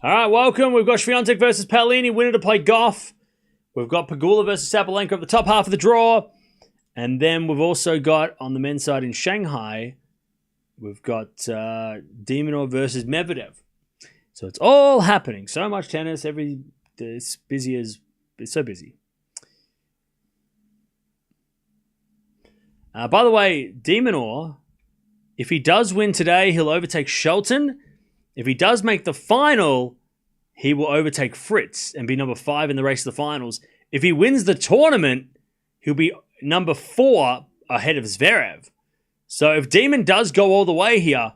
All right, welcome. We've got Swiatek versus Paolini, winner to play Gauff. We've got Pegula versus Sabalenka at the top half of the draw. And then we've also got, on the men's side in Shanghai, we've got de Minaur versus Medvedev. So it's all happening. So much tennis. It's so busy. By the way, de Minaur, if he does win today, he'll overtake Shelton. If he does make the final, he will overtake Fritz and be number 5 in the race of the finals. If he wins the tournament, he'll be number 4 ahead of Zverev. So if Demon does go all the way here,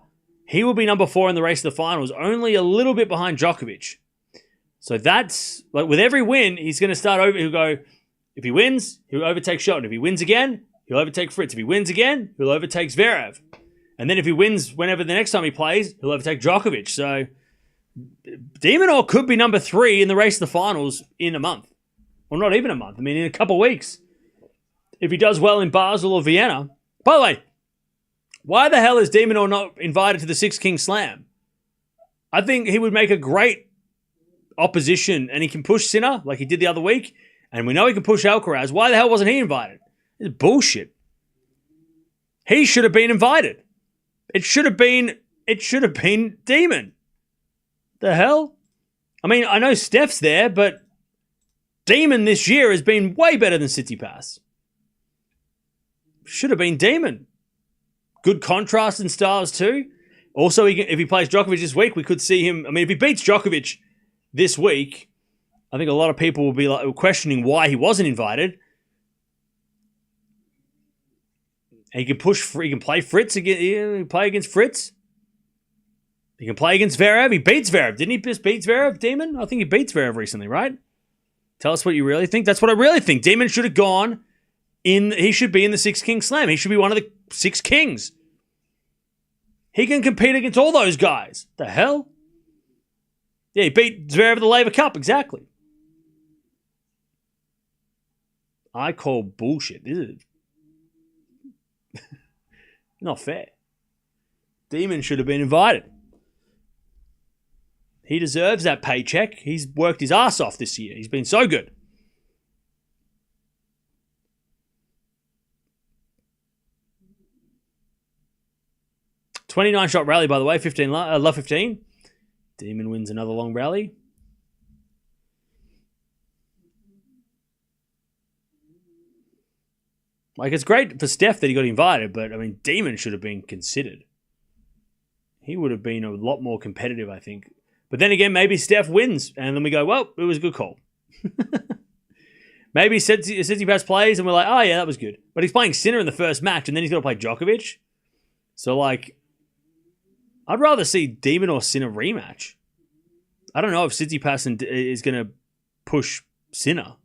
he will be number 4 in the race of the finals, only a little bit behind Djokovic. So that's, like, with every win, he's going to start over. He'll go, if he wins, he'll overtake Shelton. If he wins again, he'll overtake Fritz. If he wins again, he'll overtake Zverev. And then if he wins whenever the next time he plays, he'll overtake Djokovic. So de Minaur could be number 3 in the race of the finals in a month. Well, not even a month. I mean, in a couple of weeks. If he does well in Basel or Vienna. By the way, why the hell is de Minaur not invited to the Six Kings Slam? I think he would make a great opposition, and he can push Sinner like he did the other week. And we know he can push Alcaraz. Why the hell wasn't he invited? It's bullshit. He should have been invited. It should have been Demon. The hell? I mean, I know Steph's there, but Demon this year has been way better than Tsitsipas. Should have been Demon. Good contrast in styles too. Also, if he plays Djokovic this week, we could see him. I mean, if he beats Djokovic this week, I think a lot of people will be questioning why he wasn't invited. He can he can play Fritz again. He can play against Fritz. He can play against Zverev. He beats Zverev. Didn't he just beat Zverev, Demon? I think he beat Zverev recently, right? Tell us what you really think. That's what I really think. Demon should have gone in. He should be in the Six Kings Slam. He should be one of the 6 kings. He can compete against all those guys. The hell? Yeah, he beat Zverev at the Laver Cup. Exactly. I call bullshit. This is not fair. Demon should have been invited. He deserves that paycheck. He's worked his ass off this year. He's been so good. $29-shot rally, by the way. 15 love 15. Demon wins another long rally. Like, it's great for Steph that he got invited, but, I mean, Demon should have been considered. He would have been a lot more competitive, I think. But then again, maybe Steph wins, and then we go, well, it was a good call. Maybe Tsitsipas plays, and we're like, oh, yeah, that was good. But he's playing Sinner in the first match, and then he's got to play Djokovic. So, like, I'd rather see Demon or Sinner rematch. I don't know if Tsitsipas is going to push Sinner.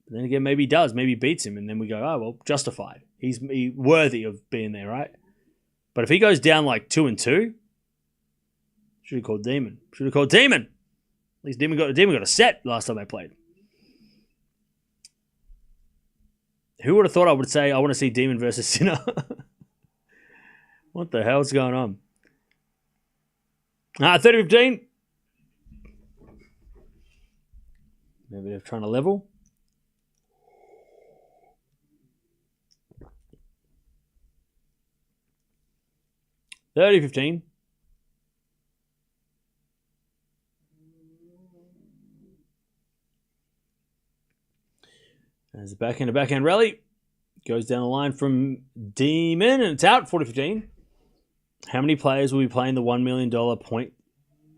But then again, maybe he does. Maybe he beats him, and then we go, oh, well, justified. He's worthy of being there, right? But if he goes down like 2-2, should have called Demon. Should have called Demon. At least Demon got a set last time they played. Who would have thought I would say I want to see Demon versus Sinner? What the hell's going on? 30-15. Maybe they're trying to level. $30-15. There's a backhand rally. Goes down the line from Demon, and it's out 40-15. How many players will be playing the $1 million point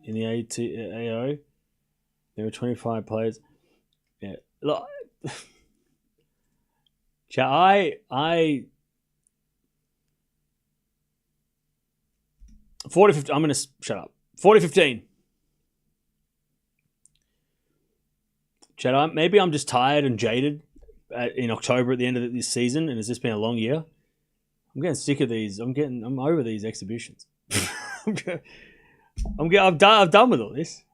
in the AO? There were 25 players. Yeah. Look, I 40-15. I'm going to shut up. 40-15. Chad, maybe I'm just tired and jaded in October at the end of this season, and it's just been a long year. I'm getting sick of these. I'm over these exhibitions. I'm done with all this.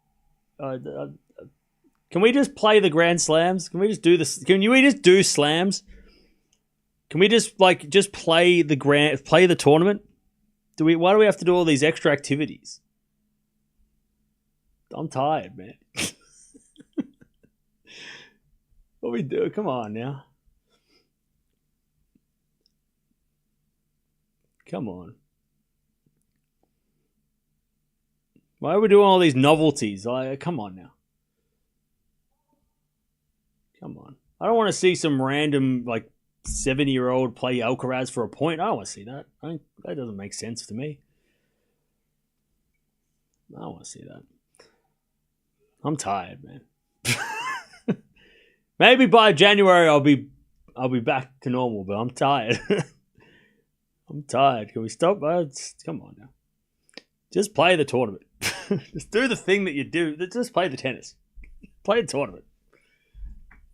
Can we just play the Grand Slams? Can we just do this? Can we just do slams? Can we just play the tournament? Why do we have to do all these extra activities? I'm tired, man. What we do? Come on now. Come on. Why are we doing all these novelties? Come on now. Come on. I don't want to see some random, 70-year-old play Alcaraz for a point. I don't want to see that. That doesn't make sense to me. I don't want to see that. I'm tired, man. Maybe by January I'll be back to normal, but I'm tired. I'm tired. Can we stop? Come on now. Just play the tournament. Just do the thing that you do. Just play the tennis. Play the tournament.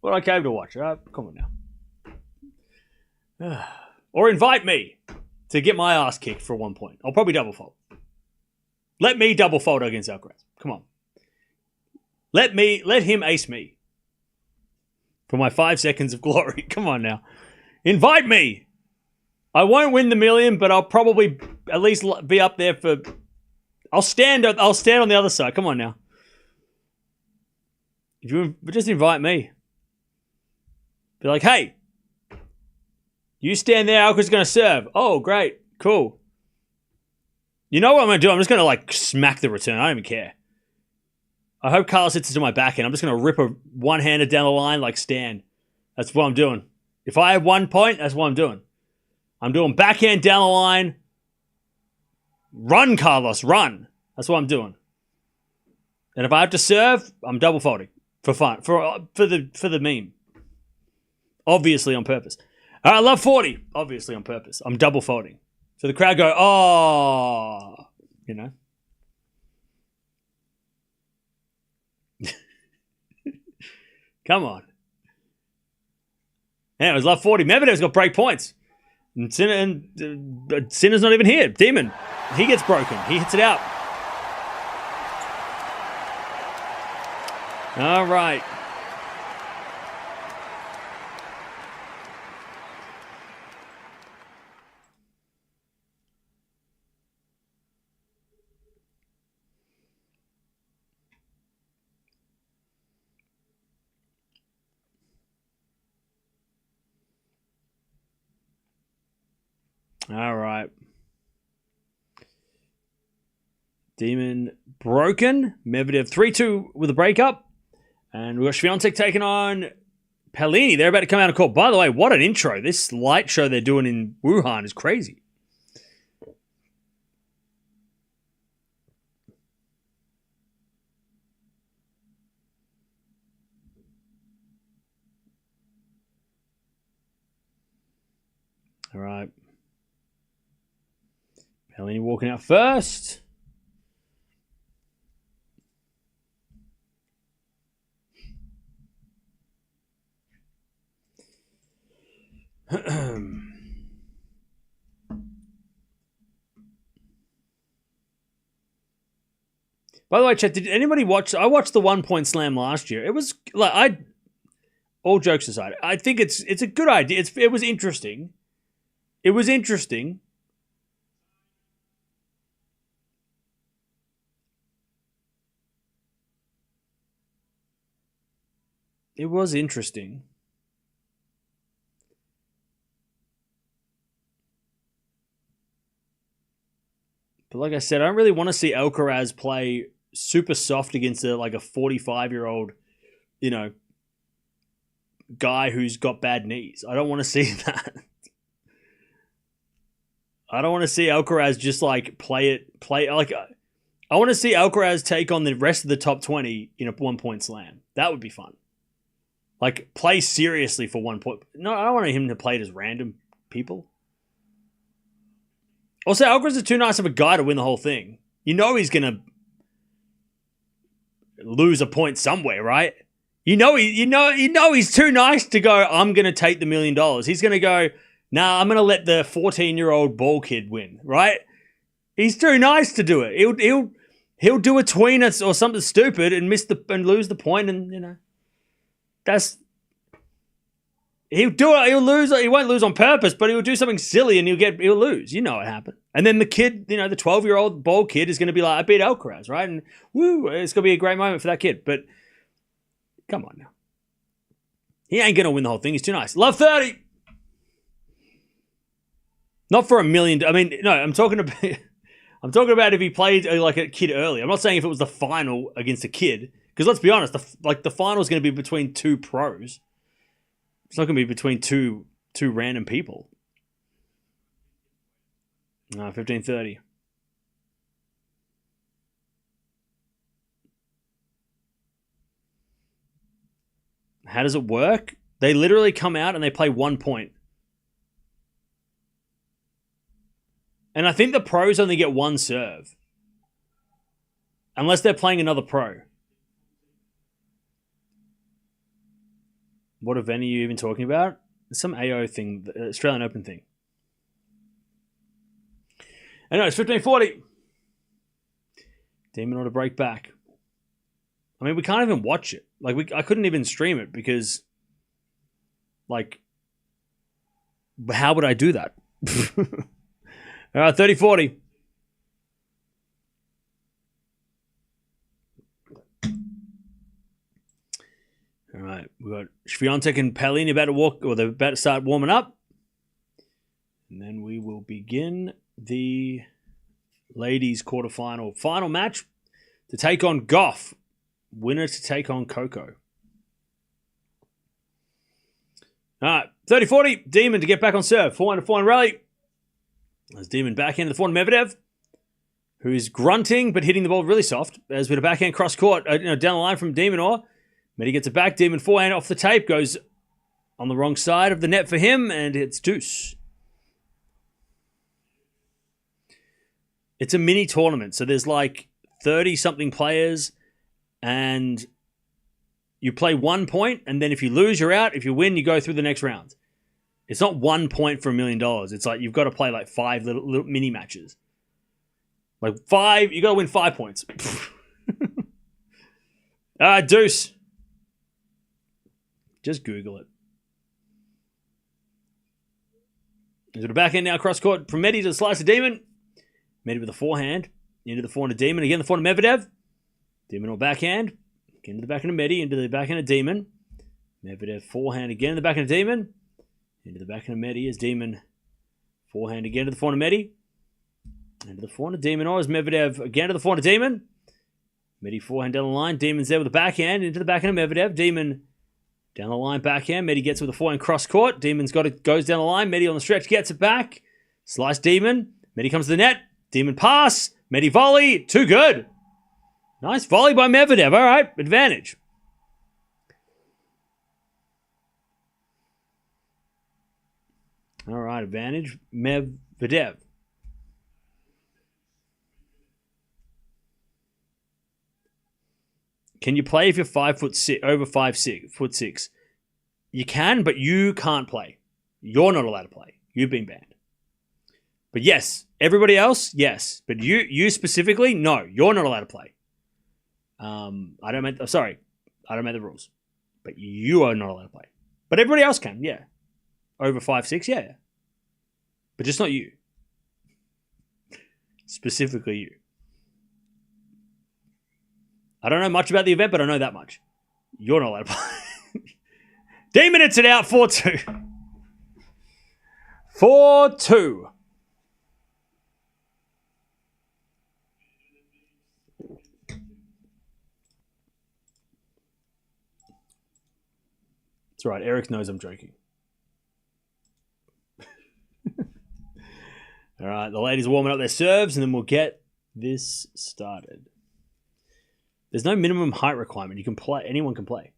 What I came to watch. Come on now. Or invite me to get my ass kicked for 1 point. I'll probably double fault. Let me double fault against Alcaraz. Come on. Let him ace me. For my 5 seconds of glory. Come on now. Invite me. I won't win the million, but I'll probably at least be up there for... I'll stand on the other side. Come on now. If you just invite me. Be like, hey, you stand there, Alcaraz going to serve. Oh, great. Cool. You know what I'm going to do? I'm just going to smack the return. I don't even care. I hope Carlos hits it to my backhand. I'm just going to rip a one-hander down the line like Stan. That's what I'm doing. If I have 1 point, that's what I'm doing. I'm doing backhand down the line. Run, Carlos, run. That's what I'm doing. And if I have to serve, I'm double faulting for fun, for the meme. Obviously on purpose. All right, love 40. Obviously on purpose. I'm double faulting. So the crowd go, oh, you know. Come on. Yeah, it was love 40. Medvedev's got break points. And Sinner's not even here. Demon. He gets broken. He hits it out. All right. All right. Demon broken. Medvedev 3-2 with a breakup. And we've got Swiatek taking on Paolini. They're about to come out of court. By the way, what an intro. This light show they're doing in Wuhan is crazy. All right. Paolini walking out first. By the way, chat, did anybody watch? I watched the 1 point slam last year. It was all jokes aside, I think it's a good idea. It was interesting. It was interesting. It was interesting. But like I said, I don't really want to see Alcaraz play super soft against a 45-year-old, guy who's got bad knees. I don't want to see that. I don't want to see Alcaraz just play. I want to see Alcaraz take on the rest of the top 20 in a 1 point slam. That would be fun. Play seriously for 1 point. No, I don't want him to play it as random people. Also, Alcaraz is too nice of a guy to win the whole thing. You know he's going to lose a point somewhere, right? You know he's too nice to go, I'm going to take the $1 million. He's going to go, nah, I'm going to let the 14-year-old ball kid win, right? He's too nice to do it. He'll do a tweener or something stupid and lose the point, and he'll do it. He'll lose. He won't lose on purpose, but he'll do something silly and he'll lose. You know what happened. And then the kid, the 12-year-old bald kid is going to be like, I beat Alcaraz, right? And woo, it's going to be a great moment for that kid. But come on now. He ain't going to win the whole thing. He's too nice. Love 30. Not for $1 million. I mean, no, I'm talking about if he played like a kid early. I'm not saying if it was the final against a kid. Because let's be honest, the final is going to be between two pros. It's not going to be between two random people. 15:30. How does it work? They literally come out and they play 1 point. And I think the pros only get one serve. Unless they're playing another pro. What event are you even talking about? It's some AO thing, the Australian Open thing. Anyway, it's 15:40. Demon to break back. I mean, we can't even watch it. Like, I couldn't even stream it because, like, how would I do that? All right, 30:40. All right, we got Swiatek and Paolini they're about to start warming up. And then we will begin the ladies' quarterfinal final match to take on Gauff. Winner to take on Coco. All right, 30-40. Demon to get back on serve. 4-1 rally. As Demon backhand to the forehand Medvedev, who is grunting but hitting the ball really soft. As with a backhand cross court, down the line from Minaur. Medi gets it back. Demon forehand off the tape. Goes on the wrong side of the net for him, and it's deuce. It's a mini tournament, so there's like 30-something players, and you play 1 point, and then if you lose, you're out. If you win, you go through the next round. It's not 1 point for $1 million. It's like you've got to play like 5 little mini matches. Like 5, you got to win 5 points. Deuce. Just Google it. Into the backhand now, cross court from Medi to the slice of Demon. Medi with a forehand. Into the forehand of Demon. Again, the forehand of Medvedev. Demon or backhand. Again to the backhand of Medi. Into the backhand of Demon. Medvedev forehand again in the backhand of Demon. Into the backhand of Medi as Demon. Forehand again to the forehand of Medi. Into the forehand of Demon or as Medvedev again to the forehand of Demon. Medi forehand down the line. Demon's there with the backhand. Into the backhand of Medvedev. Demon down the line, backhand. Medi gets with a forehand cross court. Demon's got it, goes down the line. Medi on the stretch gets it back. Slice Demon. Medi comes to the net. Demon pass. Medi volley. Too good. Nice volley by Medvedev. All right, advantage. All right, advantage. Medvedev. Can you play if you're 5'6", over 5'6"? You can, but you can't play. You're not allowed to play. You've been banned. But yes, everybody else, yes. But you specifically, no. You're not allowed to play. I don't make the rules. But you are not allowed to play. But everybody else can, yeah. Over 5'6", yeah. But just not you. Specifically you. I don't know much about the event, but I know that much. You're not allowed to play. Demon hits it out, 4-2. 4-2. That's right, Eric knows I'm joking. All right, the ladies are warming up their serves, and then we'll get this started. There's no minimum height requirement. You can play. Anyone can play.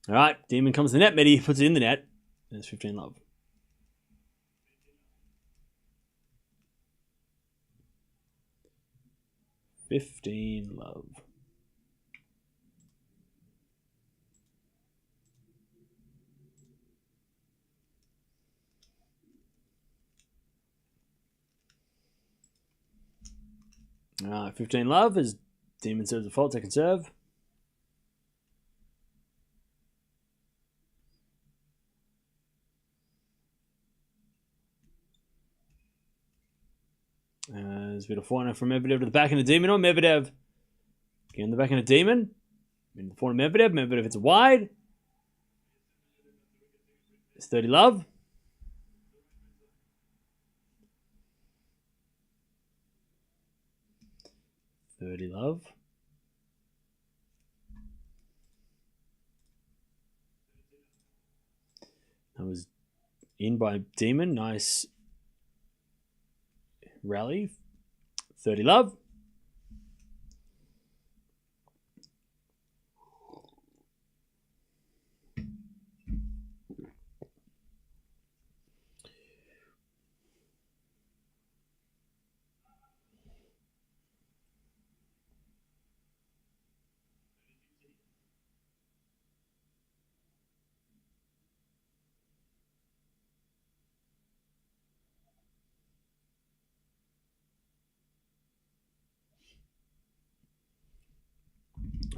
All right, Demon comes to the net. Medi puts it in the net. There's 15 love. All right, 15 love as Demon serves a fault, second serve. There's a bit of forehand from Medvedev to the backhand of Demon. Medvedev again, the backhand of Demon. In the forehand of Medvedev. Medvedev hits it wide. It's 30 love. That was in by Demon. Nice rally. 30 love.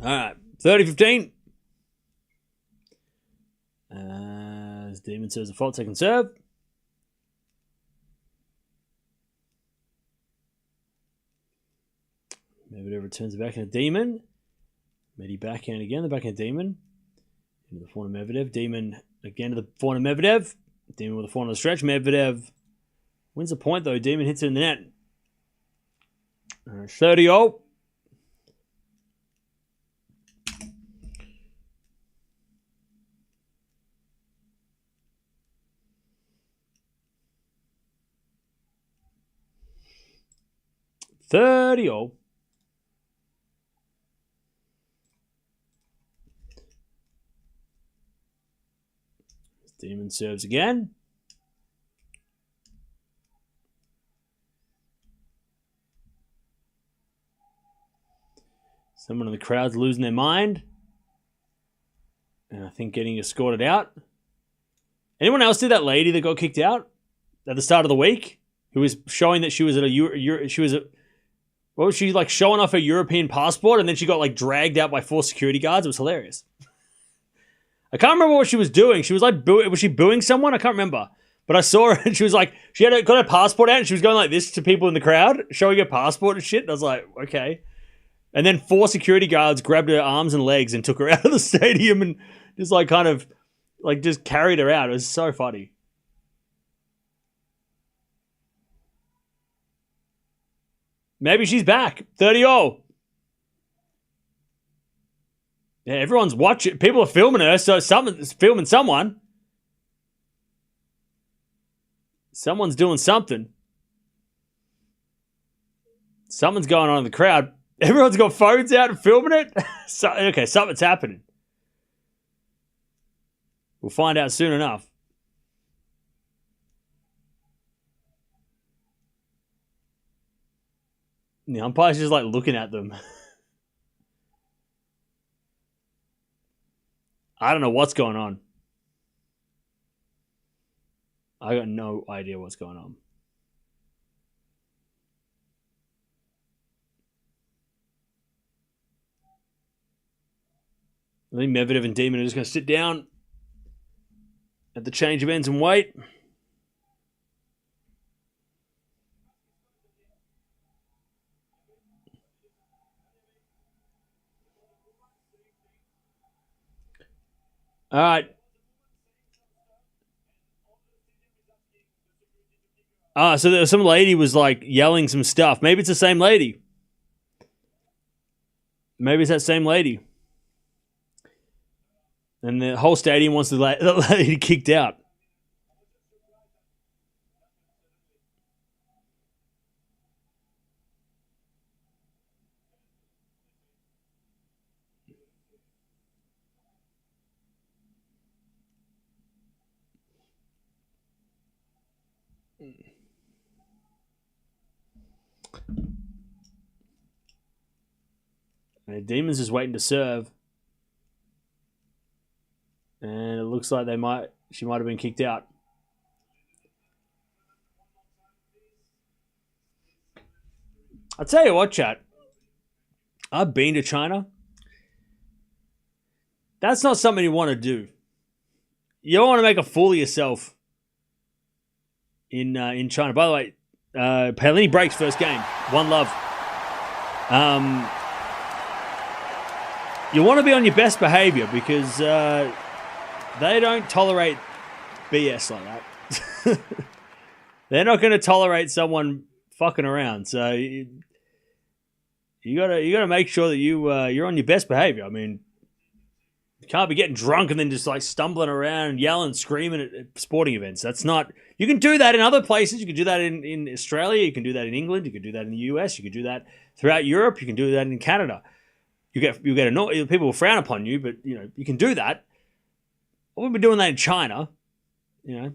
All right, 30-15. As Demon serves a fault, second serve. Medvedev returns the backhand of Demon. Medi backhand again, the backhand of Demon. Into the forehand of Medvedev. Demon again to the forehand of Medvedev. Demon with the forehand on the stretch. Medvedev wins the point though. Demon hits it in the net. 30-0. Demon serves again. Someone in the crowd's losing their mind. And I think getting escorted out. Anyone else see that lady that got kicked out at the start of the week? Who was showing that she was at what was she like showing off her European passport and then she got like dragged out by 4 security guards? It was hilarious. I can't remember what she was doing. She was like, was she booing someone? I can't remember. But I saw her and she was like, got her passport out and she was going like this to people in the crowd, showing her passport and shit. And I was like, okay. And then 4 security guards grabbed her arms and legs and took her out of the stadium and just like kind of like just carried her out. It was so funny. Maybe she's back. 30-0. Yeah, everyone's watching. People are filming her, so someone's filming someone. Someone's doing something. Something's going on in the crowd. Everyone's got phones out and filming it. Okay, something's happening. We'll find out soon enough. The umpire's just like looking at them. I don't know what's going on. I got no idea what's going on. I think Medvedev and Demon are just going to sit down at the change of ends and wait. All right. So there was some lady was like yelling some stuff. Maybe it's the same lady. Maybe it's that same lady. And the whole stadium wants the lady kicked out. And Demon's just waiting to serve. And it looks like she might have been kicked out. I'll tell you what, chat. I've been to China. That's not something you want to do. You don't want to make a fool of yourself in China. By the way, Paolini breaks first game. 1-love. You want to be on your best behavior because they don't tolerate BS like that. They're not going to tolerate someone fucking around. So you gotta make sure that you're on your best behavior. I mean, you can't be getting drunk and then just like stumbling around and yelling and screaming at sporting events. That's not. You can do that in other places. You can do that in Australia. You can do that in England. You can do that in the US. You can do that throughout Europe. You can do that in Canada. You get people will frown upon you, but you can do that. I wouldn't be doing that in China. You're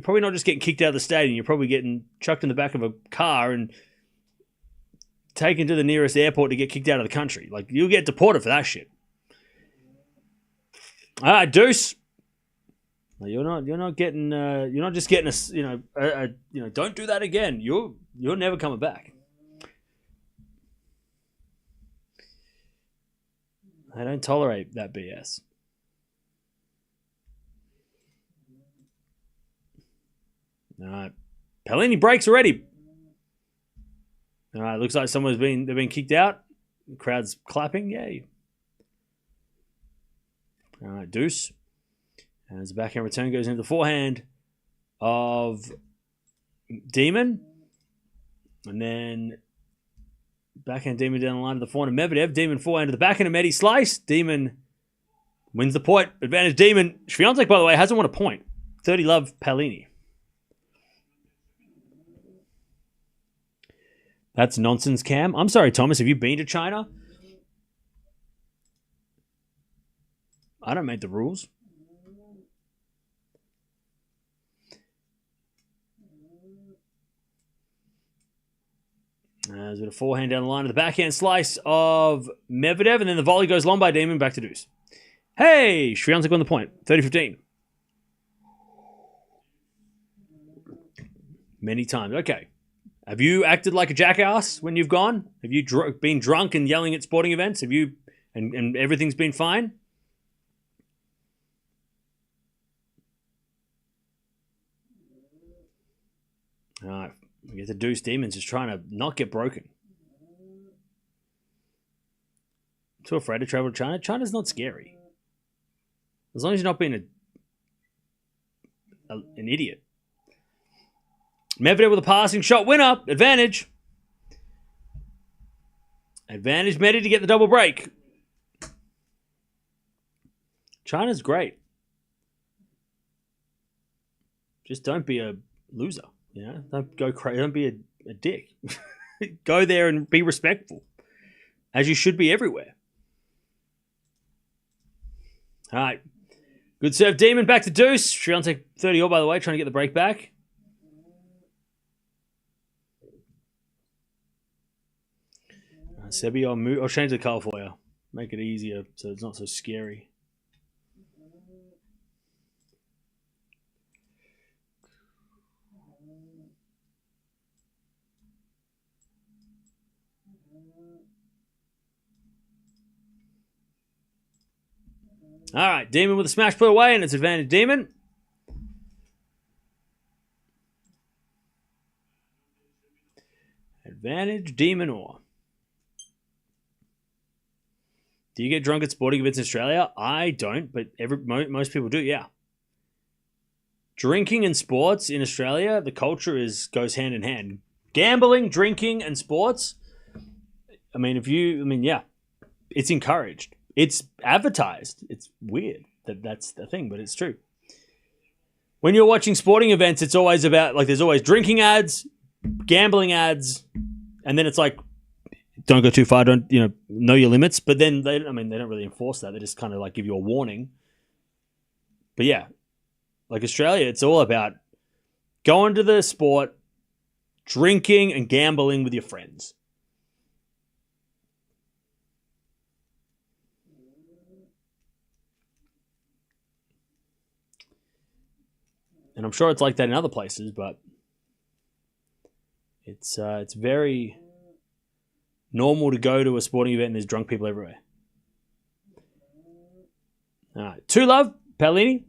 probably not just getting kicked out of the stadium. You're probably getting chucked in the back of a car and taken to the nearest airport to get kicked out of the country. Like, you'll get deported for that shit. All right, Deuce. You're not just getting a don't do that again. You're never coming back. I don't tolerate that BS. All right. Paolini breaks already. All right, looks like they've been kicked out. The crowd's clapping. Yay. All right, Deuce. And as the backhand return goes into the forehand of Demon. And then backhand Demon down the line to the forehand of Medvedev. Demon forehand to the backhand of Medi. Slice. Demon wins the point. Advantage Demon. Swiatek, by the way, hasn't won a point. 30-love Paolini. That's nonsense, Cam. I'm sorry, Thomas. Have you been to China? I don't make the rules. There's a bit of forehand down the line of the backhand slice of Medvedev, and then the volley goes long by Demon, back to Deuce. Hey, Swiatek won the point. 30-15. Many times. Okay. Have you acted like a jackass when you've gone? Have you been drunk and yelling at sporting events? Have you, and everything's been fine? All right. We get the Deuce. Demon's just trying to not get broken. Too afraid to travel to China? China's not scary. As long as you're not being an idiot. Medvedev with a passing shot. Winner. Advantage. Advantage Medi to get the double break. China's great. Just don't be a loser. Don't go crazy. Don't be a dick. Go there and be respectful. As you should be everywhere. All right. Good serve, Demon. Back to Deuce. Swiatek 30-all, by the way, trying to get the break back. Sebi, I'll change the colour for you. Make it easier so it's not so scary. All right, Demon with a smash put away, and it's advantage Demon. Advantage Demon or. Do you get drunk at sporting events in Australia? I don't, but most people do, yeah. Drinking and sports in Australia, the culture goes hand in hand. Gambling, drinking, and sports. Yeah, it's encouraged. It's advertised. It's weird that's the thing, but it's true. When you're watching sporting events, it's always about, like, there's always drinking ads, gambling ads, and then it's like, don't go too far, don't, know your limits. But then they don't really enforce that. They just kind of like give you a warning. But yeah, like Australia, it's all about going to the sport, drinking and gambling with your friends. And I'm sure it's like that in other places, but It's very normal to go to a sporting event and there's drunk people everywhere. All right. 2-love, Paolini.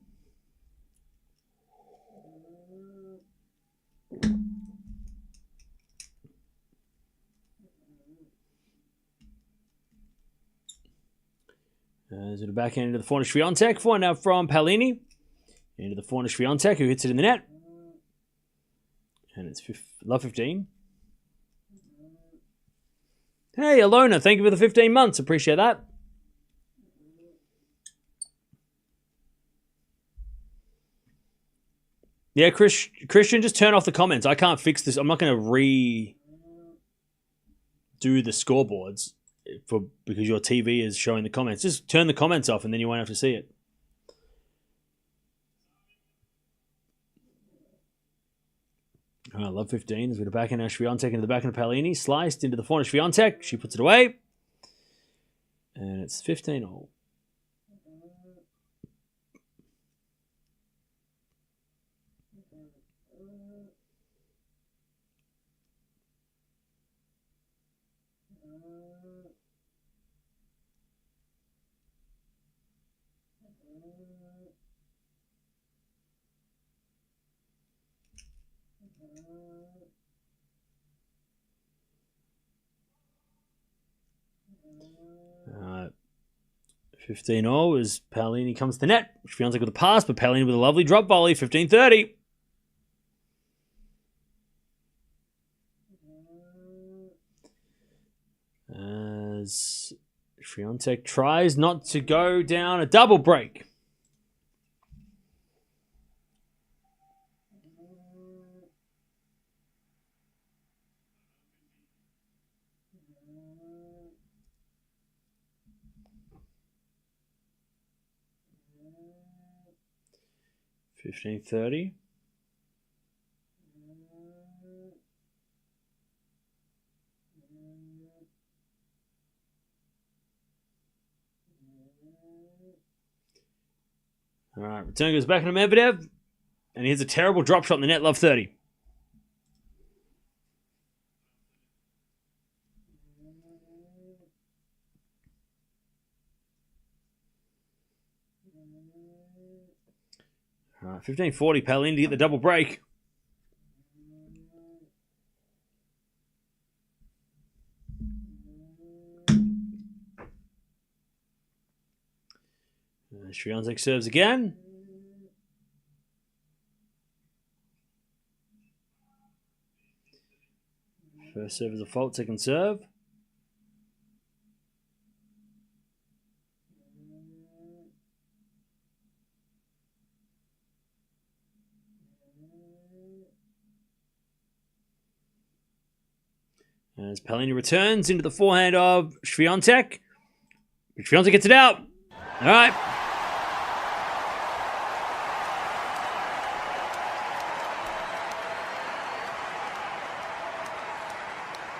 To the backhand into the forehand Swiatek. Forehand now from Paolini. Into the forehand Swiatek, who hits it in the net. And it's love 15. Hey, Alona, thank you for the 15 months. Appreciate that. Yeah, Christian, just turn off the comments. I can't fix this. I'm not going to redo the scoreboards because your TV is showing the comments. Just turn the comments off and then you won't have to see it. Oh, love 15 as we go back in Swiatek into the back of Paolini. Sliced into the forehand Swiatek. She puts it away. And it's 15-all. Uh, 15-all as Paolini comes to net. Swiatek with a pass, but Paolini with a lovely drop volley. 15-30. As Swiatek tries not to go down a double break. $15.30. All right, return goes back into Medvedev, and he hits a terrible drop shot in the net, love 30. All right, 15-40, Paolini to get the double break. Swiatek serves again. First serve is a fault, second serve. As Paolini returns into the forehand of Swiatek. Swiatek gets it out. All right.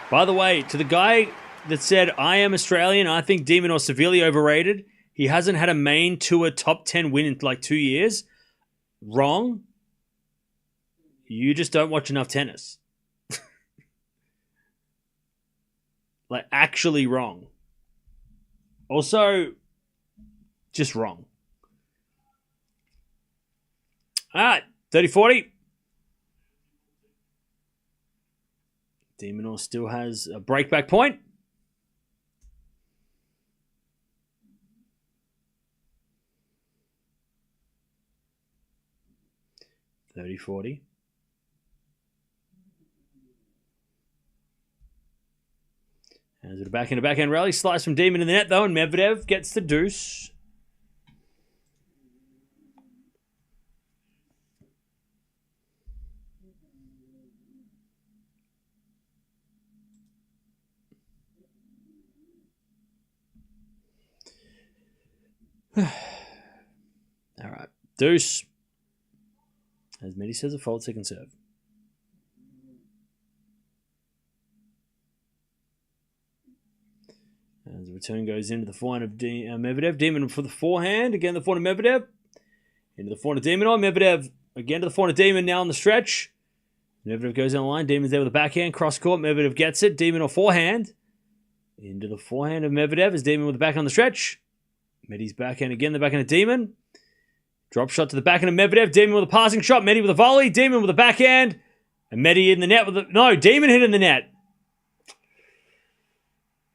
By the way, to the guy that said, I am Australian, I think de Minaur severely overrated. He hasn't had a main tour top 10 win in like 2 years. Wrong. You just don't watch enough tennis. Like, actually wrong. Also, just wrong. All right, 30-40. De Minaur still has a breakback point. $30-40. As a backhand rally. Slice from Demon in the net, though, and Medvedev gets the deuce. All right. Deuce. As Medi says, a fault, second serve. As the return goes into the forehand of Medvedev. Demon for the forehand. Again, the forehand of Medvedev. Into the forehand of De Minaur. Medvedev again to the forehand of Demon now on the stretch. Medvedev goes down the line. Demon's there with a backhand. Cross court. Medvedev gets it. Demon or forehand. Into the forehand of Medvedev as Demon with the back on the stretch. Medi's backhand again. The backhand of Demon. Drop shot to the backhand of Medvedev. Demon with a passing shot. Medi with a volley. Demon with a backhand. And Medi in the net with a... No, Demon hit in the net.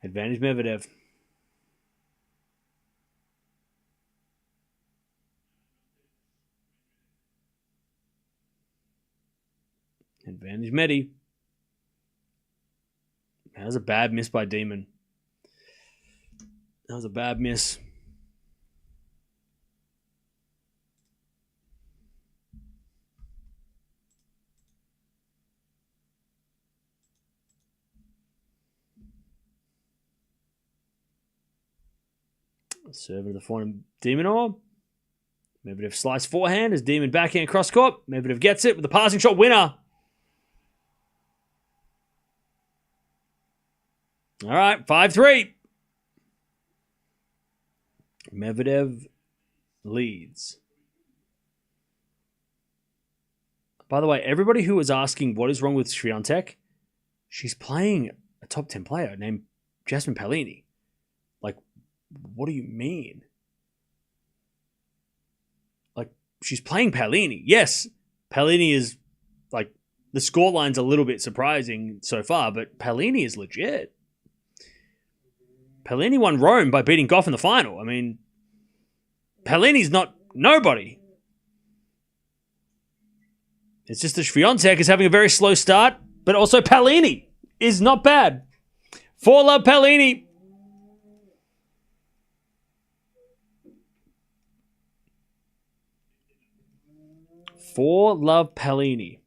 Advantage Medvedev. Advantage Medi. That was a bad miss by Demon. That was a bad miss. Serve to the forehand Minaur. Medvedev slice forehand as Demon backhand cross court. Medvedev gets it with the passing shot winner. All right, 5-3. Medvedev leads. By the way, everybody who was asking what is wrong with Swiatek, she's playing a top 10 player named Jasmine Paolini. Like, what do you mean? Like, she's playing Paolini. Yes, Paolini is, like, the scoreline's a little bit surprising so far, but Paolini is legit. Paolini won Rome by beating Gauff in the final. I mean, Paolini's not nobody. It's just that Swiatek is having a very slow start, but also Paolini is not bad. For love, Paolini. For love, Paolini.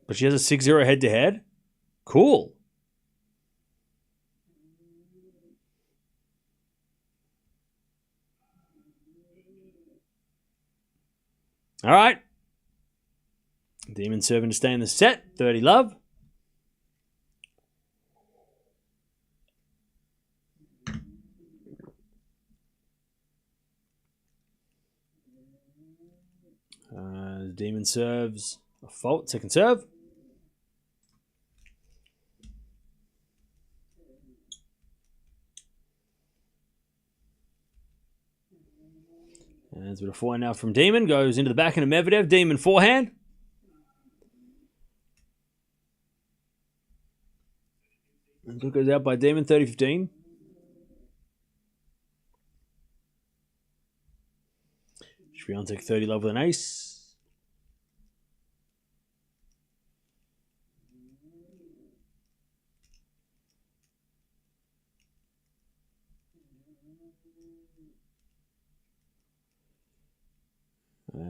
But she has a 6-0 head-to-head? Cool. All right. Demon serving to stay in the set. 30 love. Demon serves a fault. Second serve. And there's a bit of forehand now from Demon. Goes into the backhand of Medvedev. Demon forehand. And it goes out by Demon, 30-15. Swiatek 30 love with an ace.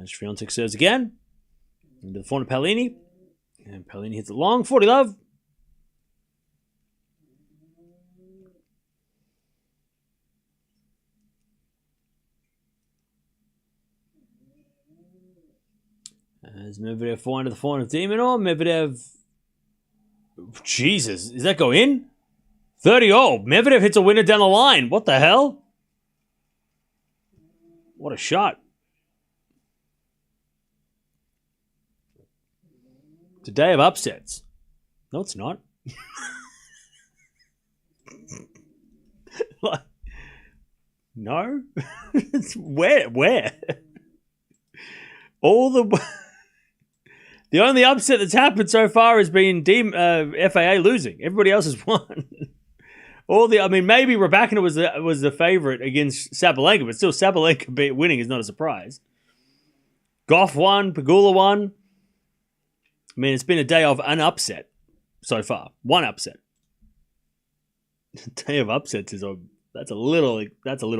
Swiatek serves again. Into the forehand of Paolini. And Paolini hits it long. 40 love. As Medvedev forehand to the forehand of Minaur. Medvedev. Jesus, does that go in? 30-0. Medvedev hits a winner down the line. What the hell? What a shot. It's a day of upsets. No, it's not. Like, no? It's where? All the... The only upset that's happened so far has been FAA losing. Everybody else has won. Maybe Raducanu was the favorite against Sabalenka, but still Sabalenka winning is not a surprise. Gauff won, Pegula won. I mean, it's been a day of an upset so far. One upset. Day of upsets that's a little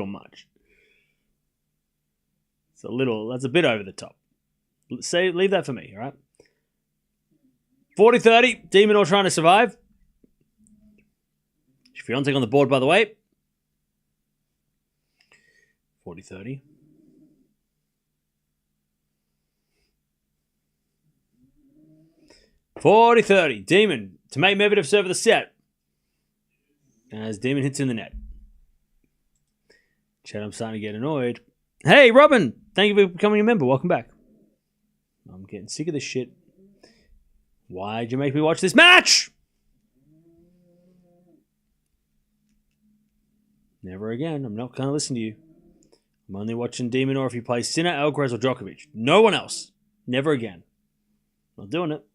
much. That's a bit over the top. Leave that for me, all right? 40-30. Demon all trying to survive. Swiatek on the board, by the way. 40-30. Demon to make Medvedev serve the set. As Demon hits in the net. Chad, I'm starting to get annoyed. Hey, Robin! Thank you for becoming a member. Welcome back. I'm getting sick of this shit. Why'd you make me watch this match? Never again. I'm not going to listen to you. I'm only watching de Minaur if he plays Sinner, Alcaraz, or Djokovic. No one else. Never again. Not doing it.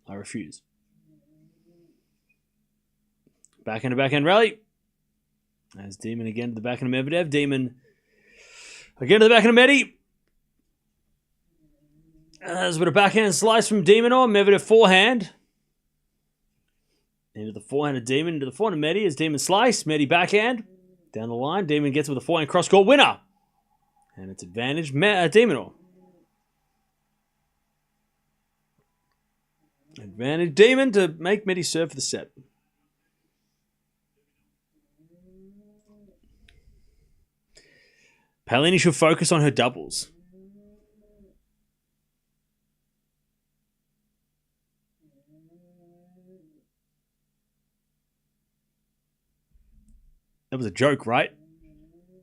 I refuse. Backhand rally. As Demon again to the backhand of Medvedev. Demon again to the backhand of Medi. There's a bit of backhand slice from de Minaur. Medvedev forehand. Into the forehand of Demon. Into the forehand of Medi as Demon slice. Medi backhand. Down the line. Demon gets with a forehand cross-court winner. And it's advantage de Minaur. Advantage Demon to make Medi serve for the set. Paolini should focus on her doubles. That was a joke, right?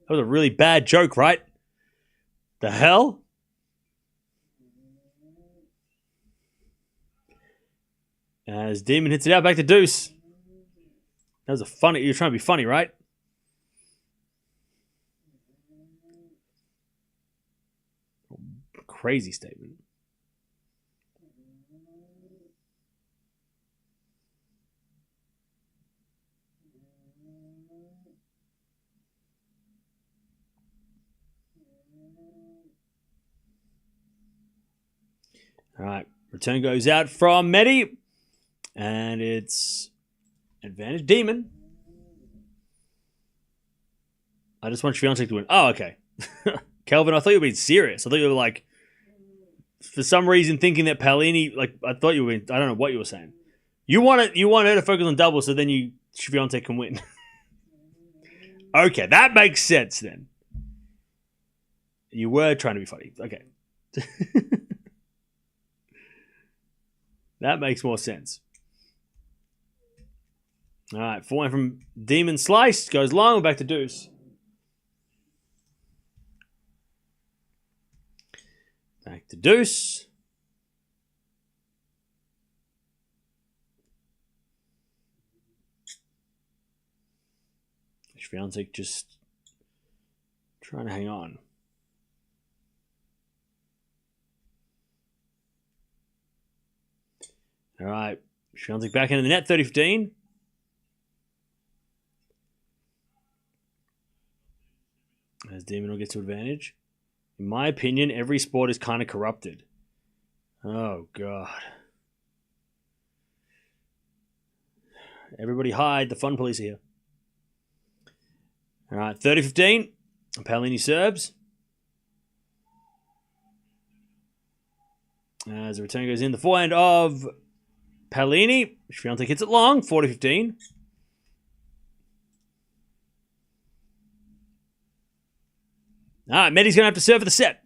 That was a really bad joke, right? The hell? As Demon hits it out back to Deuce. That was a funny... You're trying to be funny, right? Crazy statement. All right. Return goes out from Medi. And it's advantage Demon. I just want Swiatek to win. Oh, okay. Kelvin, I thought you were being serious. I thought you were like, for some reason, thinking that Paolini, like, I thought you were being, I don't know what you were saying. You want her to focus on doubles so then Swiatek can win. Okay, that makes sense then. You were trying to be funny. Okay. That makes more sense. All right, forehand from Demon slice. Goes long, back to Deuce. Back to Deuce. Swiatek just trying to hang on. All right, Swiatek back into the net, 30-15. As de Minaur gets to advantage. In my opinion, every sport is kind of corrupted. Oh, God. Everybody hide. The fun police are here. All right, 30-15. Paolini serves. As the return goes in, the forehand of Paolini. Swiatek hits it long, 40-15. All right, Medi's going to have to serve for the set.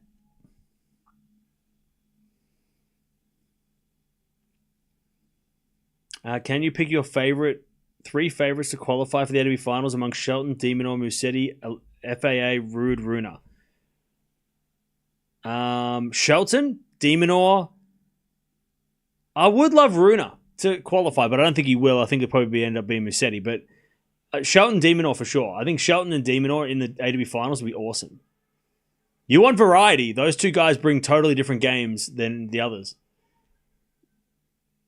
Can you pick your three favorites to qualify for the ATP Finals among Shelton, de Minaur, Musetti, FAA, Ruud, Rune? Shelton, de Minaur. I would love Rune to qualify, but I don't think he will. I think it'll probably end up being Musetti. But Shelton, de Minaur for sure. I think Shelton and de Minaur in the ATP Finals would be awesome. You want variety. Those two guys bring totally different games than the others.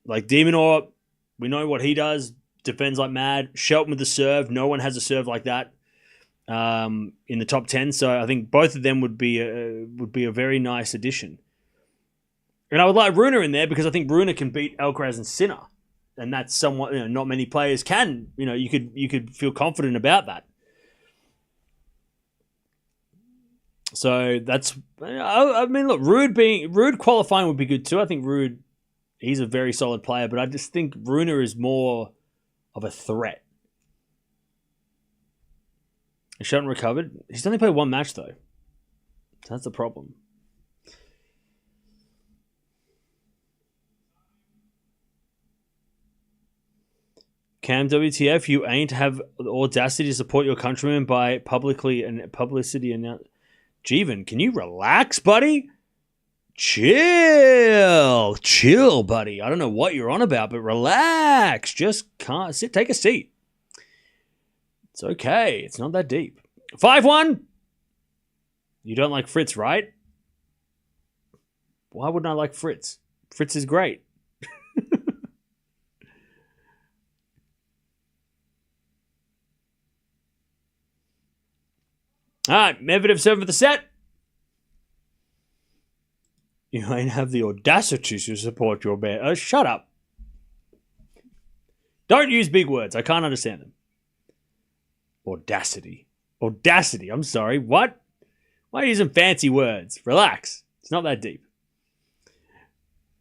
Like de Minaur, we know what he does. Defends like mad. Shelton with the serve. No one has a serve like that in the top 10. So I think both of them would be a very nice addition. And I would like Rune in there because I think Rune can beat Alcaraz and Sinner. And that's somewhat, not many players can. You could feel confident about that. So that's, I mean, look, Ruud qualifying would be good too. I think Ruud, he's a very solid player, but I just think Rune is more of a threat. Shelton recovered. He's only played one match though. That's the problem. Cam WTF, you ain't have the audacity to support your countrymen by publicity and Jeevan, can you relax, buddy? Chill, buddy. I don't know what you're on about, but relax. Just can't sit. Take a seat. It's okay. It's not that deep. 5-1. You don't like Fritz, right? Why wouldn't I like Fritz? Fritz is great. All right, Medvedev serving for the set. You ain't have the audacity to support your man. Shut up. Don't use big words. I can't understand them. Audacity. Audacity. I'm sorry. What? Why are you using fancy words? Relax. It's not that deep.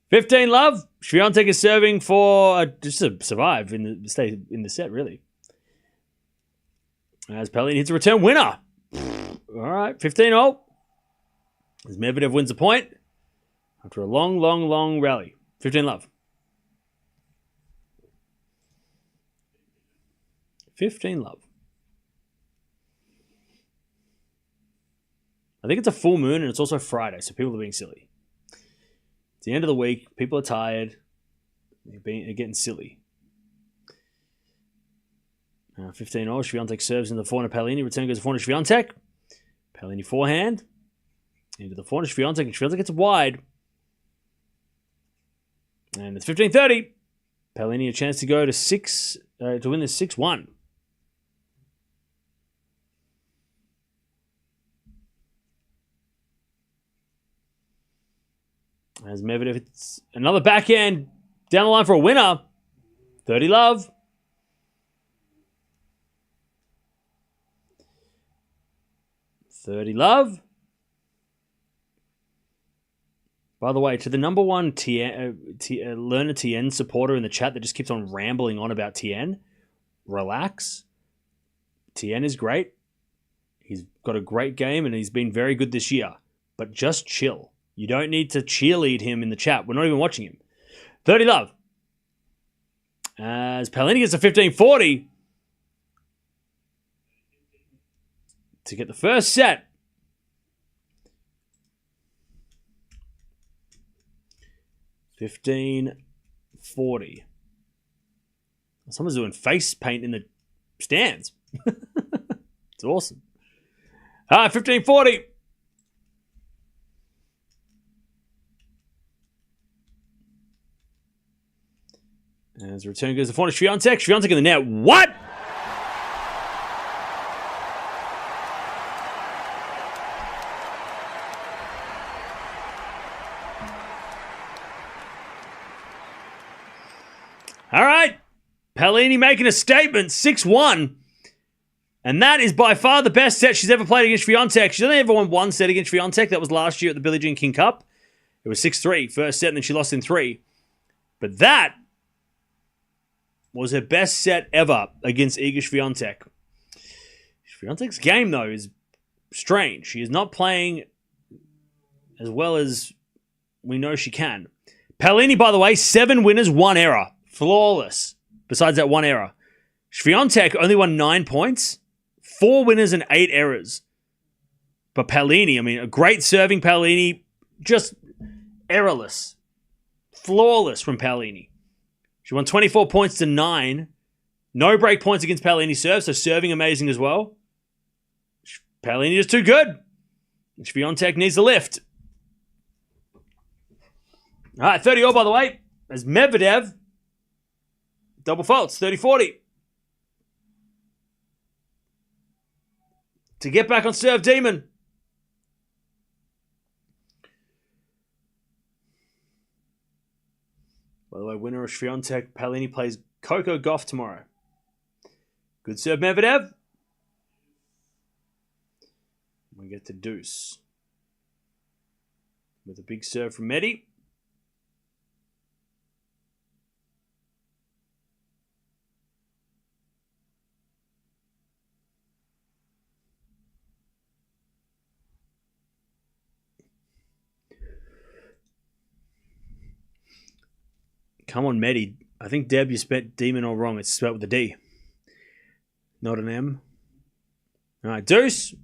15 love. Swiatek is serving for just to survive stay in the set, really. As Paolini hits a return winner. All right, 15-0. As Medvedev wins a point after a long rally. 15 love. 15 love. I think it's a full moon and it's also Friday, so people are being silly. It's the end of the week. People are tired. They're getting silly. 15-0. Swiatek serves in the forehand. Paolini. Return goes to forehand. Swiatek. Paolini forehand. Into the forehand. Swiatek. And Swiatek gets wide. And it's 15-30. Paolini a chance to go to to win this 6-1. As Medvedev hits another backhand down the line for a winner. 30 love. Love. By the way, to the number one Learner Tien supporter in the chat that just keeps on rambling on about Tien, relax. Tien is great. He's got a great game and he's been very good this year. But just chill. You don't need to cheerlead him in the chat. We're not even watching him. 30 love. As Paolini gets to 15-40 to get the first set. $15.40. Someone's doing face paint in the stands. It's awesome. All right, $15.40. As the return goes to forehand, Swiatek. Swiatek in the net. What? All right. Paolini making a statement. 6-1. And that is by far the best set she's ever played against Swiatek. She's only ever won one set against Swiatek. That was last year at the Billie Jean King Cup. It was 6-3. First set, and then she lost in 3. But that was her best set ever against Iga Swiatek. Swiatek's game, though, is strange. She is not playing as well as we know she can. Paolini, by the way, 7 winners, 1 error. Flawless. Besides that 1 error. Swiatek only won 9 points, 4 winners and 8 errors. But Paolini, I mean, a great serving Paolini, just errorless. Flawless from Paolini. She won 24 points to 9. No break points against Paolini serve, so serving amazing as well. Paolini is too good. Swiatek needs the lift. All right, 30-all, by the way, as Medvedev double faults, 30-40. To get back on serve demon. By the way, winner of Swiatek, Paolini plays Coco Gauff tomorrow. Good serve, Medvedev. We get to deuce. With a big serve from Medi. Come on, Medi. I think, Deb, you spelled demon all wrong. It's spelled with a D, not an M. All right, deuce.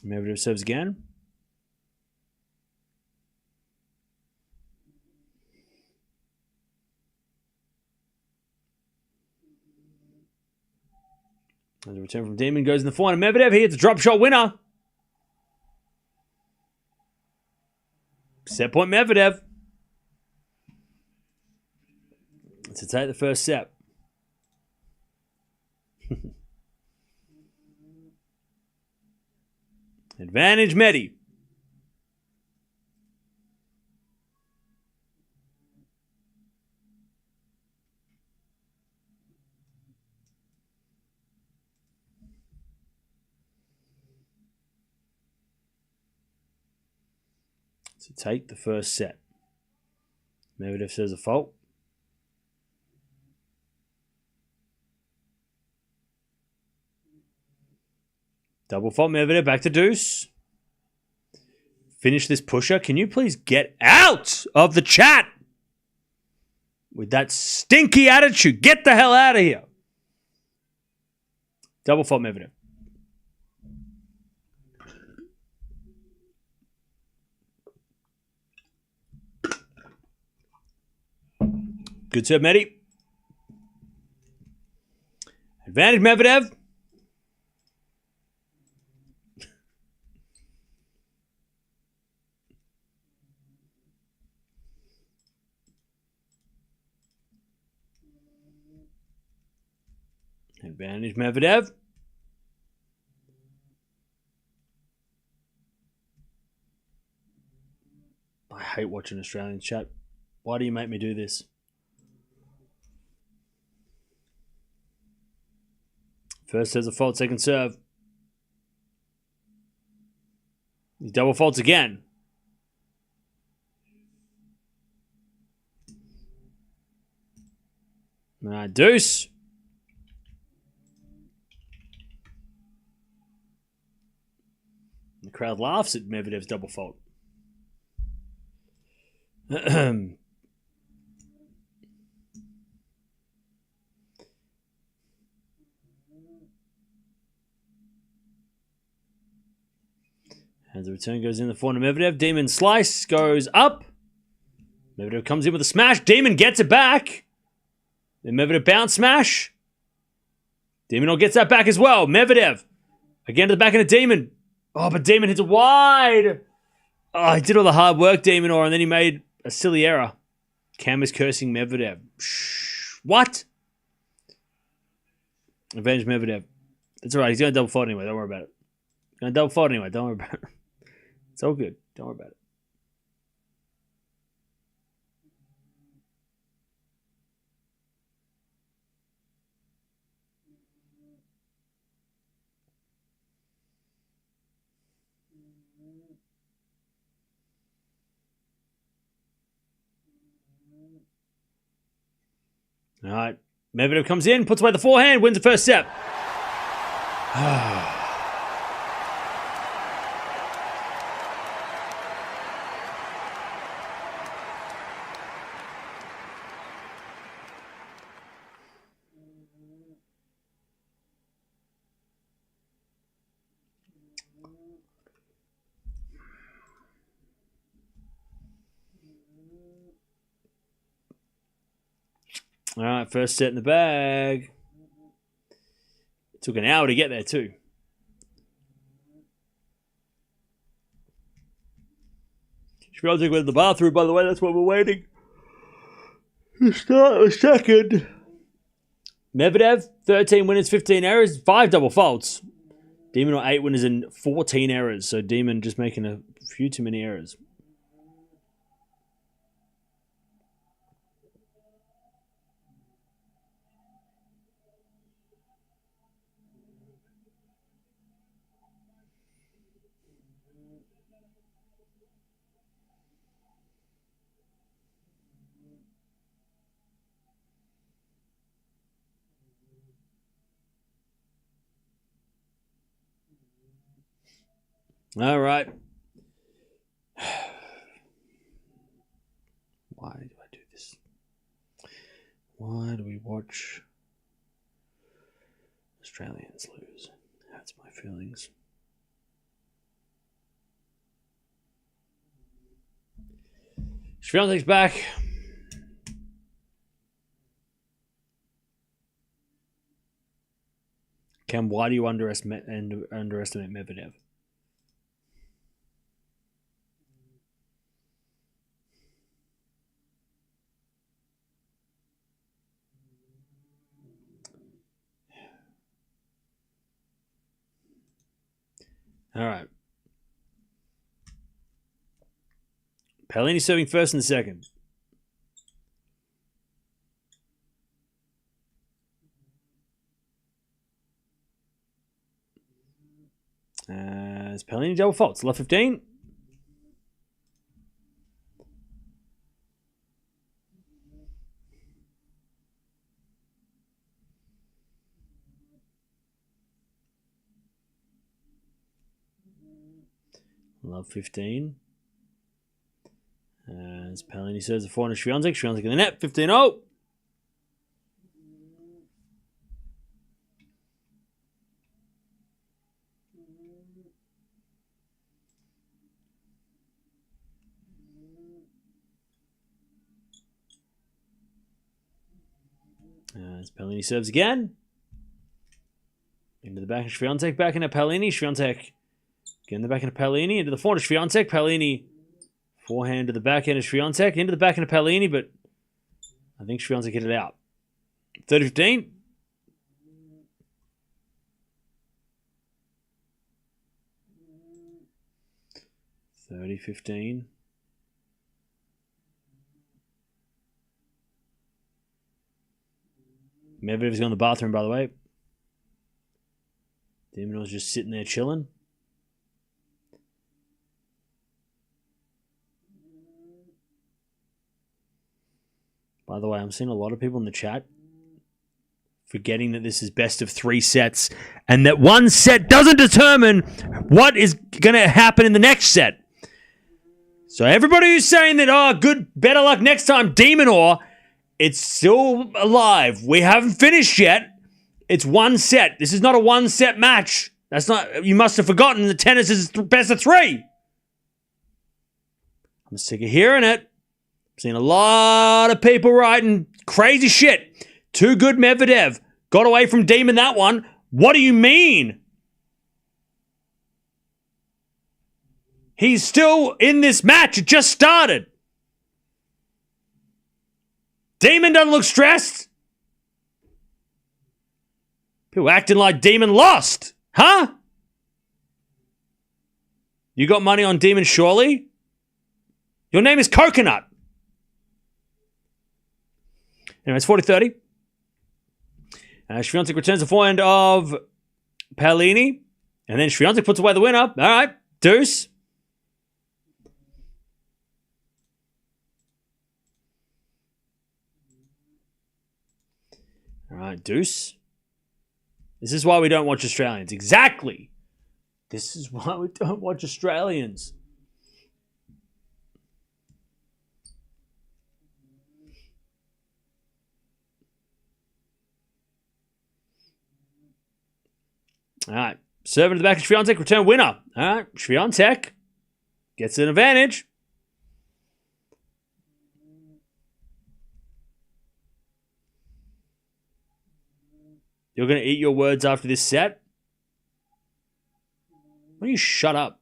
Medvedev serves again. And the return from Demon goes in the final. Medvedev, he hits a drop shot winner. Set point Medvedev. To take the first set. Advantage Medi. To take the first set. Medvedev says a fault. Double fault Medvedev, back to deuce. Finish this pusher. Can you please get out of the chat with that stinky attitude? Get the hell out of here. Double fault Medvedev. Good serve, Medi. Advantage Medvedev. Advantage Medvedev. I hate watching Australian chat. Why do you make me do this? First has a fault, second serve. He double faults again. Deuce. The crowd laughs at Medvedev's double fault. Hands the return goes in the forehand of Medvedev. Demon slice goes up. Medvedev comes in with a smash. Demon gets it back. Then Medvedev bounce smash. Demon all gets that back as well. Medvedev again to the back of the Demon. Oh, but Demon hits it wide. Oh, he did all the hard work, Demon, and then he made a silly error. Cam is cursing Medvedev. What? Advantage Medvedev. It's all right. He's going to double fault anyway. Don't worry about it. Going to double fault anyway. Don't worry about it. It's all good. Don't worry about it. All right. Medvedev comes in, puts away the forehand, wins the first set. All right, first set in the bag. It took an hour to get there, too. Should be able to go to the bathroom, by the way. That's why we're waiting to start the second. Medvedev, 13 winners, 15 errors, 5 double faults. Demon on 8 winners and 14 errors. So Demon just making a few too many errors. All right. Why do I do this? Why do we watch Australians lose? That's my feelings. Swiatek's back. Cam, why do you underestimate Medvedev? All right. Paolini serving first and second. As Paolini double faults. Left 15. Love 15. As Paolini serves the forehand to Swiatek. Swiatek in the net. 15-0. As Paolini serves again. Into the back of Swiatek. Back into Paolini. Swiatek getting the back into Paolini. Into the forehand of Swiatek. Paolini forehand to the back end of Swiatek. Into the back end of Paolini, but I think Swiatek hit it out. 30-15. Medvedev's going to the bathroom, by the way. Minaur's just sitting there chilling. By the way, I'm seeing a lot of people in the chat forgetting that this is best of 3 sets and that one set doesn't determine what is going to happen in the next set. So everybody who's saying that, good, better luck next time, Minaur, it's still alive. We haven't finished yet. It's 1 set. This is not a 1-set match. That's not. You must have forgotten that tennis is best of 3. I'm sick of hearing it. I'm seeing a lot of people writing crazy shit. Too good Medvedev. Got away from Demon that one. What do you mean? He's still in this match. It just started. Demon doesn't look stressed. People acting like Demon lost. Huh? You got money on Demon, surely? Your name is Coconut. Anyway, it's 40-30. Swiatek returns the forehand of Paolini. And then Swiatek puts away the winner. All right, deuce. All right, deuce. This is why we don't watch Australians. Exactly. This is why we don't watch Australians. All right. Serving to the back of Swiatek. Return winner. All right. Swiatek gets an advantage. You're going to eat your words after this set? Why don't you shut up?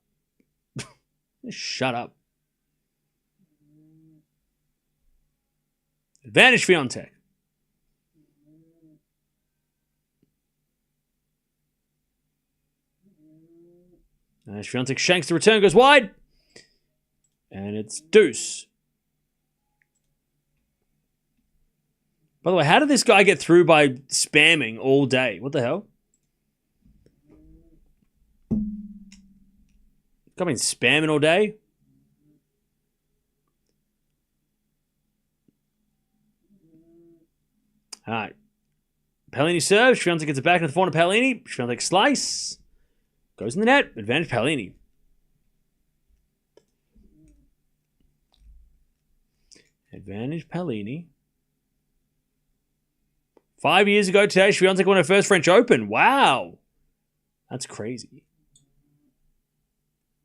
Shut up. Advantage Swiatek. Swiatek shanks the return, goes wide. And it's deuce. By the way, how did this guy get through by spamming all day? What the hell? Got me spamming all day? All right. Paolini serves. Swiatek gets it back in the forehand of Paolini. Swiatek slice. Goes in the net. Advantage Paolini. Advantage Paolini. 5 years ago today, Swiatek won her first French Open. Wow. That's crazy.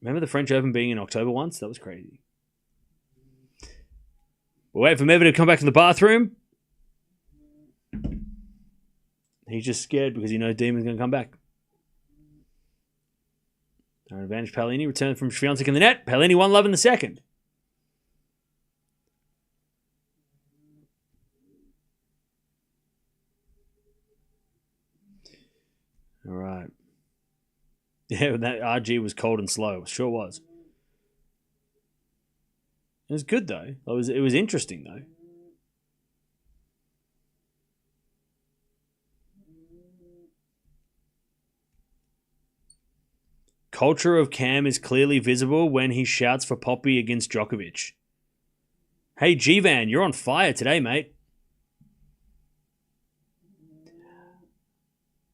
Remember the French Open being in October once? That was crazy. We'll wait for Medvedev to come back to the bathroom. He's just scared because he knows Demon's going to come back. Our advantage, Paolini returned from Swiatek in the net. Paolini won love in the second. All right. Yeah, that RG was cold and slow. It sure was. It was good, though. It was interesting, though. Culture of Cam is clearly visible when he shouts for Poppy against Djokovic. Hey, G-Van, you're on fire today, mate.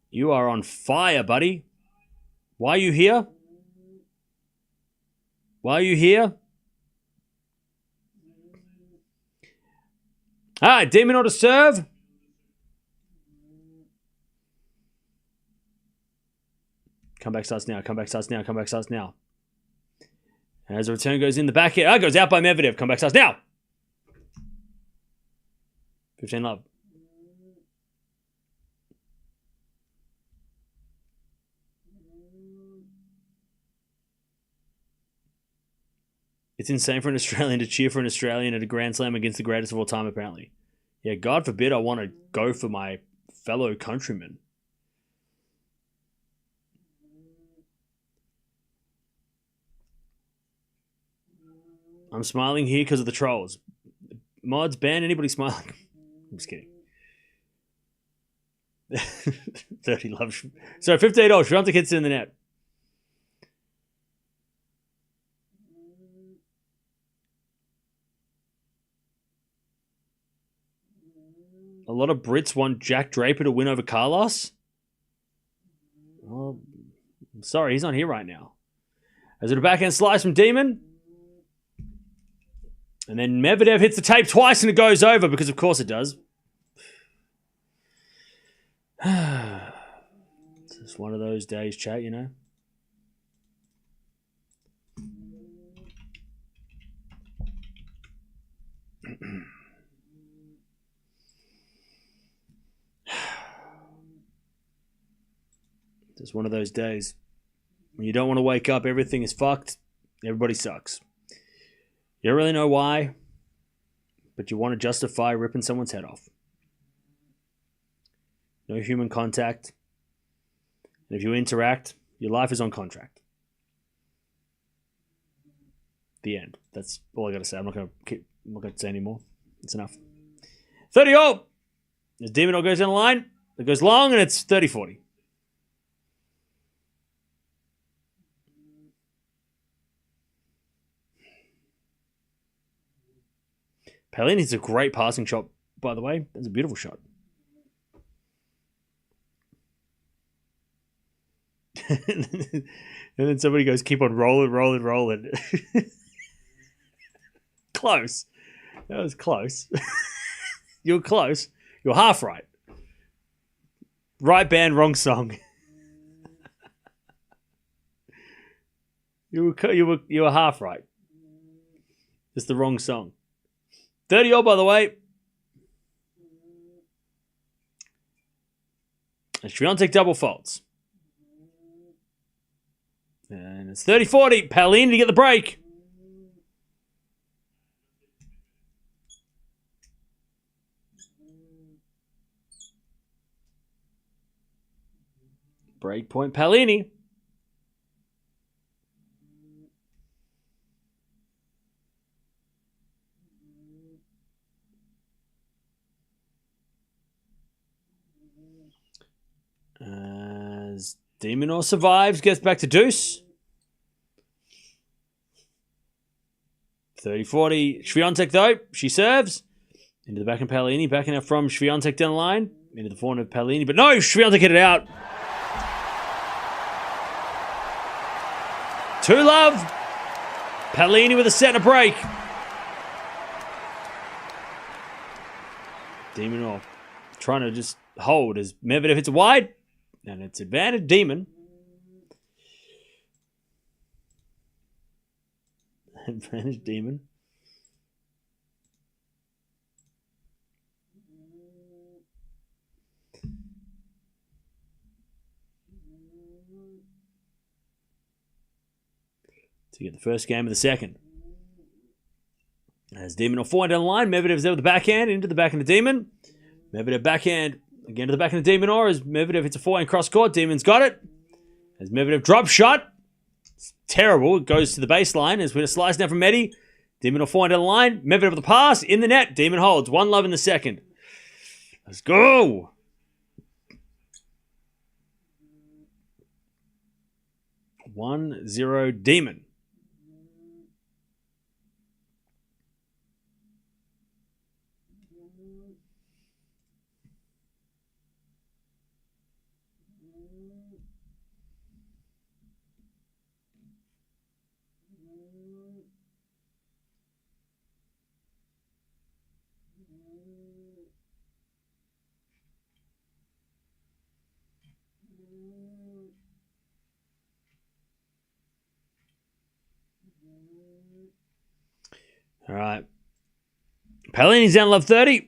You are on fire, buddy. Why are you here? Why are you here? Ah, Minaur to serve. Comeback starts now. Comeback starts now. Comeback starts now. As the return goes in the back here. Goes out by Medvedev. Comeback starts now. 15 love. It's insane for an Australian to cheer for an Australian at a Grand Slam against the greatest of all time, apparently. Yeah, God forbid I want to go for my fellow countrymen. I'm smiling here because of the trolls. Mods, ban anybody smiling. I'm just kidding. 30 love. So $58. Swiatek hits it in the net. A lot of Brits want Jack Draper to win over Carlos. Oh, I'm sorry, he's not here right now. As it a backhand slice from Demon. And then Medvedev hits the tape twice and it goes over because of course it does. It's just one of those days, chat, you know. Just one of those days. When you don't want to wake up, everything is fucked. Everybody sucks. You don't really know why, but you want to justify ripping someone's head off. No human contact. And if you interact, your life is on contract. The end. That's all I got to say. I'm not going to say anymore. It's enough. 30-0. As Demon goes down the line, it goes long and it's 30-40. Paolini's a great passing shot, by the way. That's a beautiful shot. And then somebody goes, keep on rolling. Close. That was close. You were close. You were half right. Right band, wrong song. You were half right. Just the wrong song. 30-0, by the way. And Swiatek double faults. And it's 30-40. Paolini to get the break. Break point, Paolini. As Minaur survives, gets back to deuce. 30-40. Swiatek, though, she serves. Into the back of Paolini. Backing out from Swiatek down the line. Into the forehand of Paolini. But no, Swiatek hit it out. 2-love. Paolini with a set and a break. Minaur trying to just hold as Medvedev hits a wide. And it's advantage Demon. Advantage Demon. To get the first game of the second. As Demon on forehand down the line, Medvedev's there with the backhand, into the backhand of Demon. Medvedev backhand, again to the backhand of Demon, or as Medvedev hits a forehand cross court, Demon's got it. As Medvedev drop shot, it's terrible, it goes to the baseline, as we have a slice down from Medi. Demon on forehand down the line, Medvedev with the pass, in the net, Demon holds, 1-love in the second. Let's go! One zero Demon. All right. Paolini's down love 30.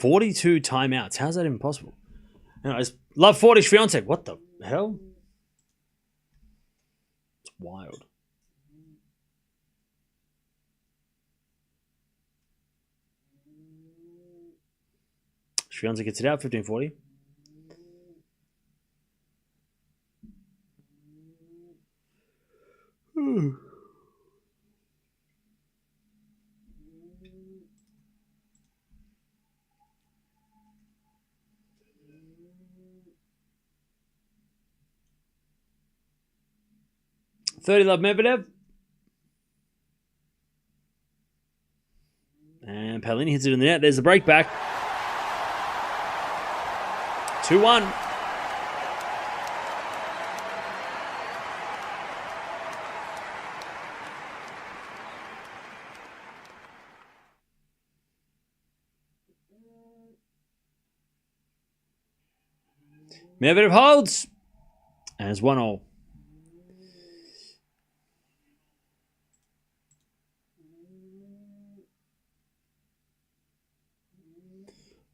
$42 timeouts. How's that even possible? Anyways, love 40 Swiatek. What the hell? It's wild. Swiatek gets it out, 15-40. $30 Medvedev. And Paolini hits it in the net. There's the break back. 2-1. Medvedev holds. And it's 1-0.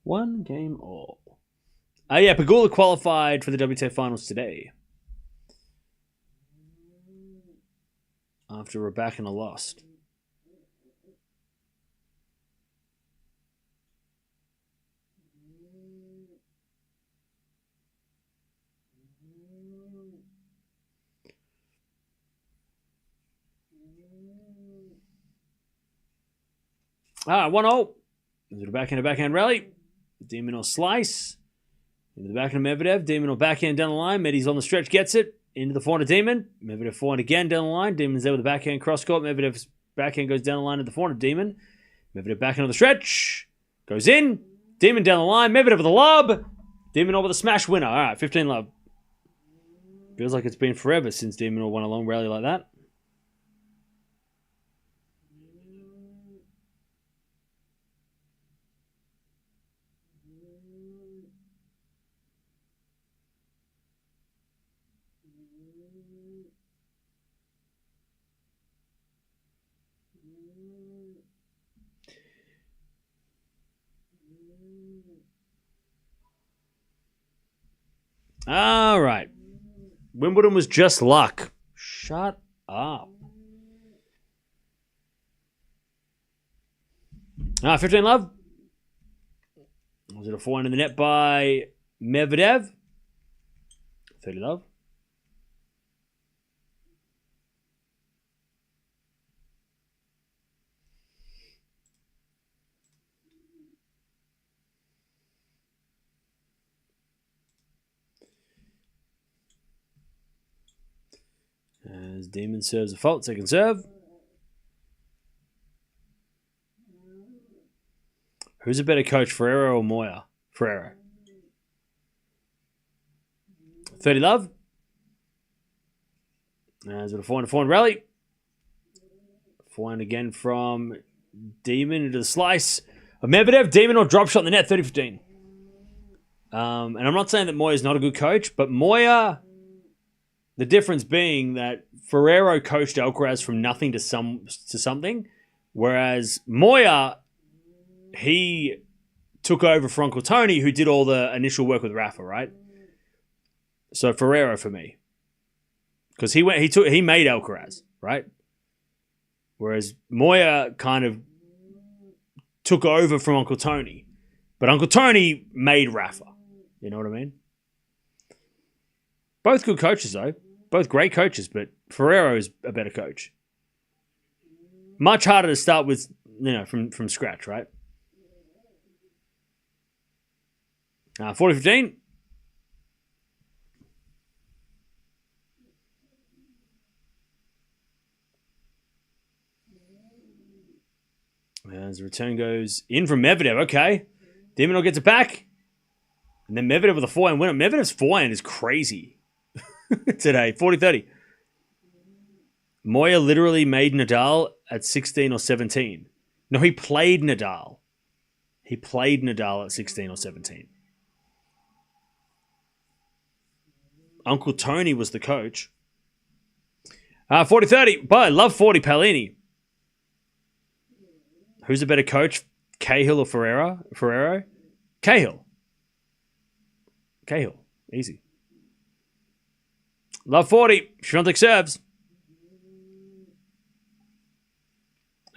One game all. Yeah, Pegula qualified for the WTA Finals today. After Raducanu lost. Ah, 1-0. Into the backhand rally. Demon will slice. Into the backhand of Medvedev. Demon will backhand down the line. Medi's on the stretch, gets it. Into the forehand of Demon. Medvedev forehand again down the line. Demon's there with the backhand cross court. Medvedev's backhand goes down the line at the forehand of Demon. Medvedev backhand on the stretch. Goes in. Demon down the line. Medvedev with a lob. Demon over the smash winner. All right, 15-love. Feels like it's been forever since Demon won a long rally like that. All right. Wimbledon was just luck. Shut up. 15-love. Was it a forehand in the net by Medvedev? 30-love. As Demon serves a fault, second serve. Who's a better coach, Ferrero or Moya? Ferrero. 30 love. As with a forehand rally. Forehand again from Demon into the slice of Medvedev. Demon or drop shot in the net, 30-15. And I'm not saying that Moya's not a good coach, but Moya, the difference being that Ferrero coached Alcaraz from nothing to something, whereas Moya, he took over for Uncle Tony, who did all the initial work with Rafa, right? So Ferrero for me. Because he made Alcaraz, right? Whereas Moya kind of took over from Uncle Tony. But Uncle Tony made Rafa. You know what I mean? Both good coaches, though. Both great coaches, but Ferrero is a better coach. Much harder to start with, from scratch, right? 40-15. As the return goes in from Medvedev. Okay. Dimonov gets it back. And then Medvedev with a forehand winner. Medvedev's forehand is crazy today. 40-30. Moya literally made Nadal at 16 or 17. No, he played Nadal. He played Nadal at 16 or 17. Uncle Tony was the coach. 40-30. But I love 40 Paolini. Who's a better coach, Cahill or Ferrero? Cahill. Easy. Love 40. Swiatek serves.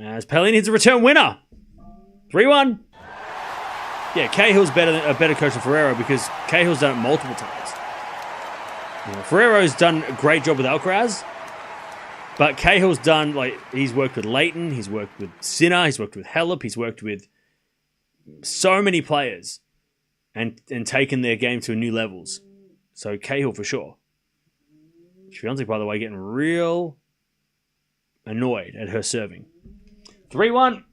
As Paolini hits a return winner. 3-1. Yeah, Cahill's a better coach than Ferrero because Cahill's done it multiple times. Ferrero's done a great job with Alcaraz. But Cahill's done, he's worked with Leighton, he's worked with Sinner, he's worked with Halep, he's worked with so many players and taken their game to new levels. So Cahill for sure. Swiatek, by the way, getting real annoyed at her serving. 3-1.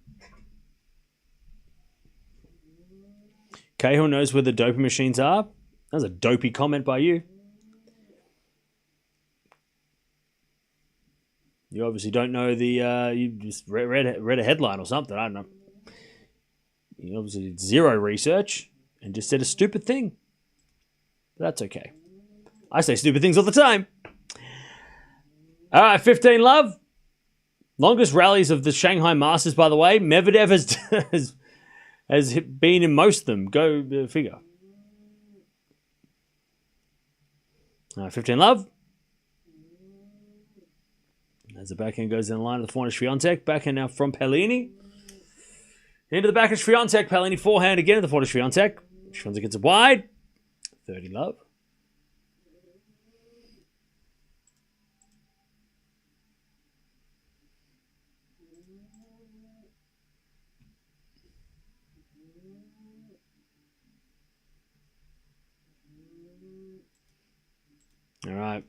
Cahill knows where the doping machines are. That was a dopey comment by you. You obviously don't know you just read a headline or something. I don't know. You obviously did zero research and just said a stupid thing. But that's okay. I say stupid things all the time. All right, 15 love. Longest rallies of the Shanghai Masters, by the way. Medvedev has been in most of them. Go figure. 15 love. As the backhand goes in the line of the forehand of Swiatek. Backhand now from Paolini. Into the back of Swiatek. Paolini forehand again at the forehand of Swiatek. Swiatek gets it wide. 30 love. All right.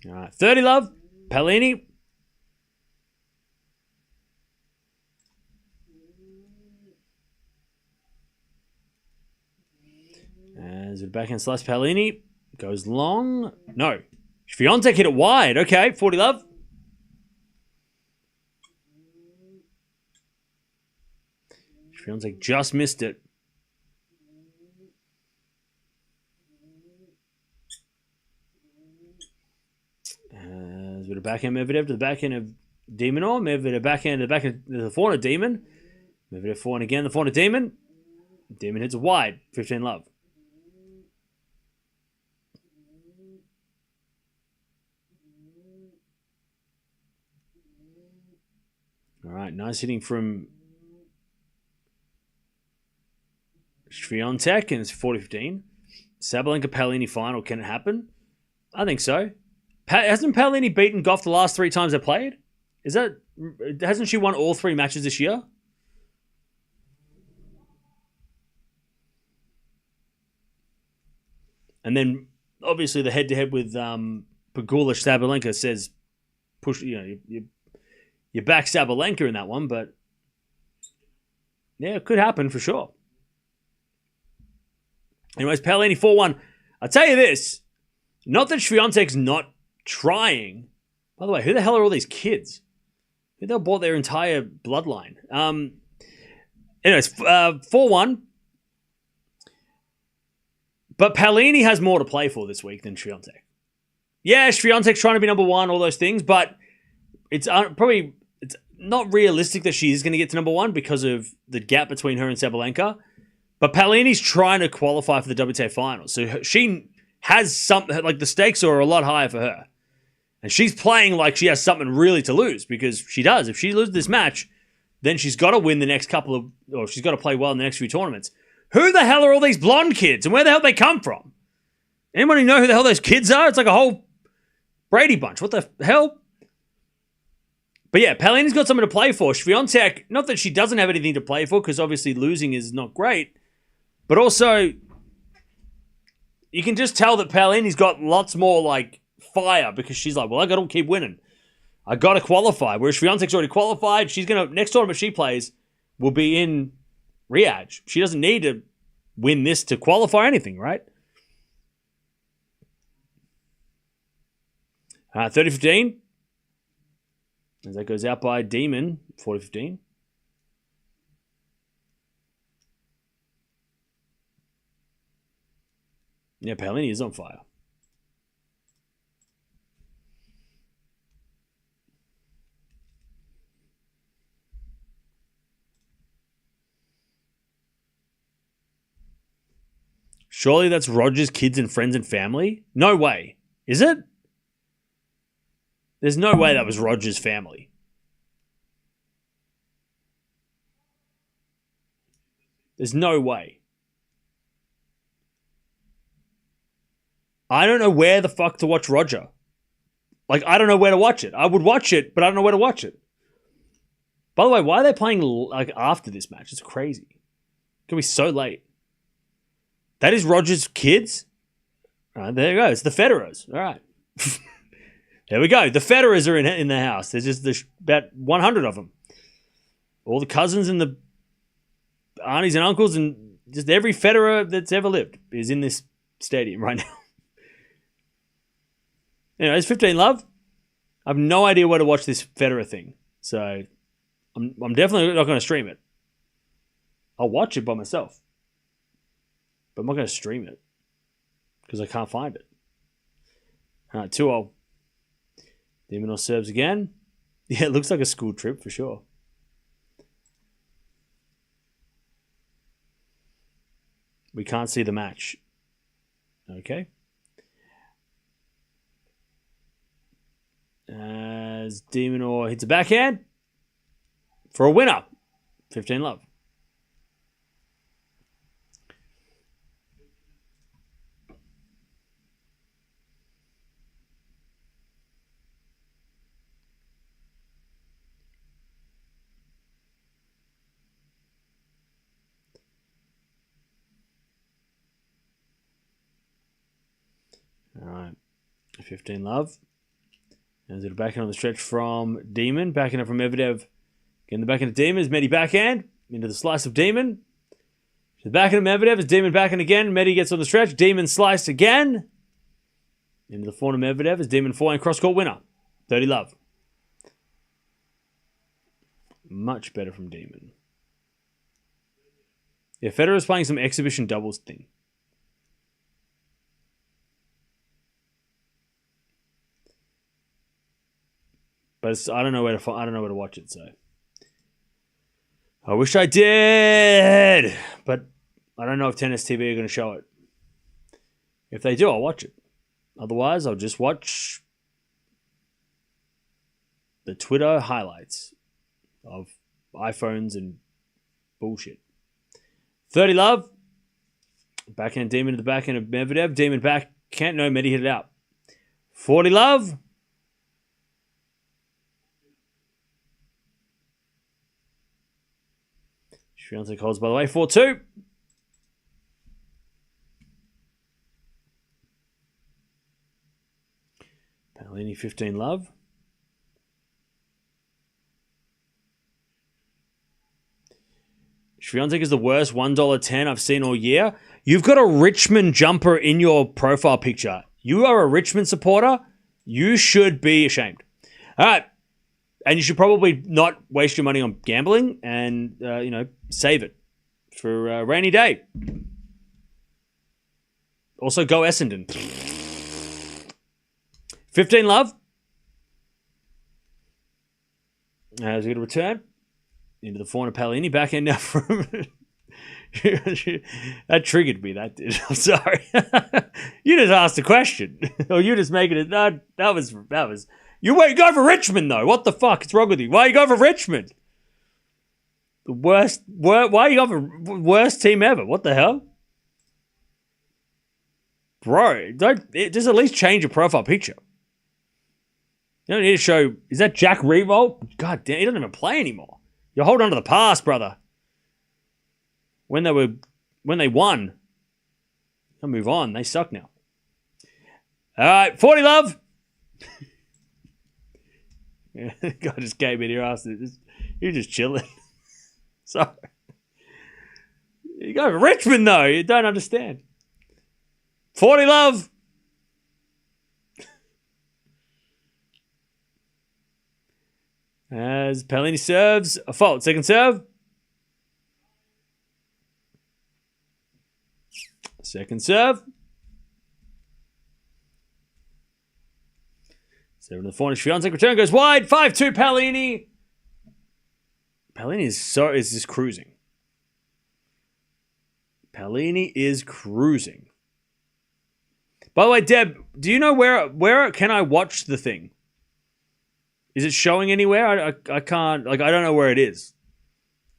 All right, 30 love, Paolini. As the backhand slice, Paolini goes long. No, Swiatek hit it wide. Okay, 40 love. Swiatek just missed it. With a backhand Medvedev to the backhand of Minaur. Medvedev backhand to the backhand of the forehand of Demon. Medvedev forehand again, the forehand of Demon. Demon hits it wide. 15 love. All right, nice hitting from Swiatek, and it's 40-15. Sabalenka Paolini final, can it happen? I think so. Hasn't Paolini beaten Gauff the last 3 times they played? Hasn't she won all 3 matches this year? And then obviously the head-to-head with Pegula Sabalenka says push. You back Sabalenka in that one, but yeah, it could happen for sure. Anyways, Paolini 4-1. I'll tell you this. Not that Swiatek's not trying. By the way, who the hell are all these kids? Who the hell bought their entire bloodline? Anyways, 4-1. But Paolini has more to play for this week than Swiatek. Yeah, Swiatek's trying to be number one, all those things, but it's not realistic that she is going to get to number one because of the gap between her and Sabalenka. But Paolini's trying to qualify for the WTA Finals. So she has something, like the stakes are a lot higher for her. And she's playing like she has something really to lose because she does. If she loses this match, then she's got to win the next or she's got to play well in the next few tournaments. Who the hell are all these blonde kids and where the hell they come from? Anybody know who the hell those kids are? It's like a whole Brady bunch. What the hell? But yeah, Paolini's got something to play for. Swiatek, not that she doesn't have anything to play for because obviously losing is not great. But also, you can just tell that Paolini's got lots more like fire because she's like, well, I got to keep winning. I got to qualify. Whereas Swiatek's already qualified. She's going to, next tournament she plays will be in Riyadh. She doesn't need to win this to qualify anything, right? 30-15. As that goes out by Demon, 40-15. Yeah, Paolini is on fire. Surely that's Roger's kids and friends and family? No way. Is it? There's no way that was Roger's family. There's no way. I don't know where the fuck to watch Roger. Like, I don't know where to watch it. I would watch it, but I don't know where to watch it. By the way, why are they playing like after this match? It's crazy. It's going to be so late. That is Roger's kids? All right, there you go. It's the Federers. All right. There we go. The Federers are in the house. There's just about 100 of them. All the cousins and the aunties and uncles and just every Federer that's ever lived is in this stadium right now. Anyways, 15 love. I have no idea where to watch this Federer thing. So I'm definitely not going to stream it. I'll watch it by myself. But I'm not going to stream it. Because I can't find it. All right, 2-0. Minaur serves again. Yeah, it looks like a school trip for sure. We can't see the match. Okay. As Minaur hits a backhand for a winner. 15 love. All right. 15 love. As it backhand on the stretch from Demon. Backhand up from Medvedev. Getting the backhand of Demon is Medi backhand. Into the slice of Demon. To the backhand of Medvedev is Demon backhand again. Medi gets on the stretch. Demon sliced again. Into the forehand of Medvedev is Demon forehand cross-court winner. 30 love. Much better from Demon. Yeah, Federer's playing some exhibition doubles thing. But I don't know where to watch it. So I wish I did, but I don't know if Tennis TV are going to show it. If they do, I'll watch it. Otherwise, I'll just watch the Twitter highlights of iPhones and bullshit. 30 love. Backhand Demon to the backhand of Medvedev. Demon back. Can't know. Medi hit it out. 40 love. Swiatek holds by the way. 4-2. Paolini 15 love. Swiatek is the worst $1.10 I've seen all year. You've got a Richmond jumper in your profile picture. You are a Richmond supporter. You should be ashamed. All right. And you should probably not waste your money on gambling and, save it for a rainy day. Also, go Essendon. 15 love. As we get a return into the fauna Paolini back end now from... That triggered me, that did. I'm sorry. You just asked a question. Or you just making it... That was... You go for Richmond, though. What the fuck is wrong with you? Why you go for Richmond? The worst... Why you go for worst team ever? What the hell? Bro, just at least change your profile picture. You don't need to show... Is that Jack Revolt? God damn, he doesn't even play anymore. You're holding on to the past, brother. When they won. I'll move on. They suck now. All right, 40 love. God just gave me your ass. You're just chilling. Sorry. You go for Richmond, though. You don't understand. 40 love. As Paolini serves a fault. Second serve. Second serve. 7 to the 4. Swiatek return goes wide. 5-2 Paolini. Paolini is just cruising. Paolini is cruising. By the way, Deb, do you know where can I watch the thing? Is it showing anywhere? I can't, I don't know where it is.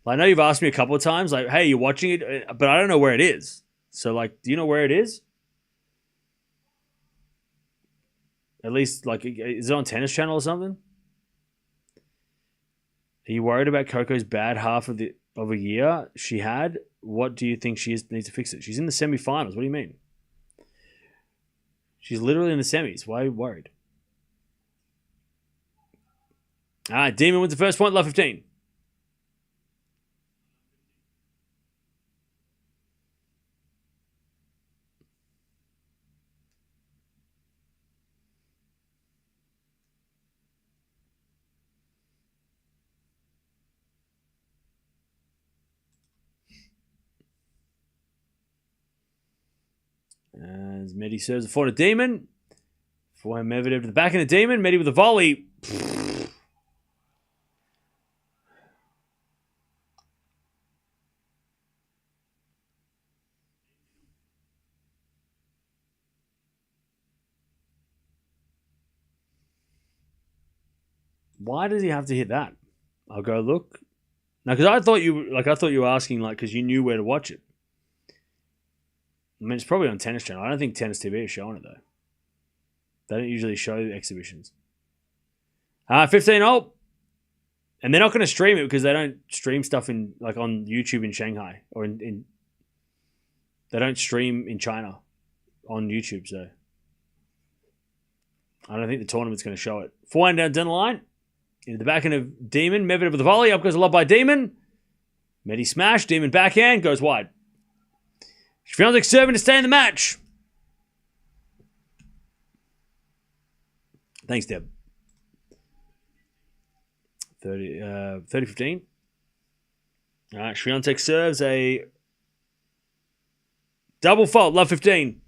I know you've asked me a couple of times, hey, you're watching it, but I don't know where it is. So, do you know where it is? At least, is it on Tennis Channel or something? Are you worried about Coco's bad half of a year she had? What do you think needs to fix it? She's in the semi-finals. What do you mean? She's literally in the semis. Why are you worried? All right, Demon wins the first point, love 15. As Medi serves the forward to Demon. Forehand Medvedev to the back end of Demon. Medi with a volley. Why does he have to hit that? I'll go look. Now, because I thought you were asking because you knew where to watch it. I mean, it's probably on Tennis Channel. I don't think Tennis TV is showing it though. They don't usually show exhibitions. 15 all. And they're not going to stream it because they don't stream stuff on YouTube in Shanghai or in they don't stream in China on YouTube. So I don't think the tournament's going to show it. Forehand down the line. Into the backhand of Demon. Medvedev with a volley. Up goes a lob by Demon. Medi smash. Demon backhand. Goes wide. Swiatek serving to stay in the match. Thanks, Deb. 30-15. All right, Swiatek serves a double fault. Love 15.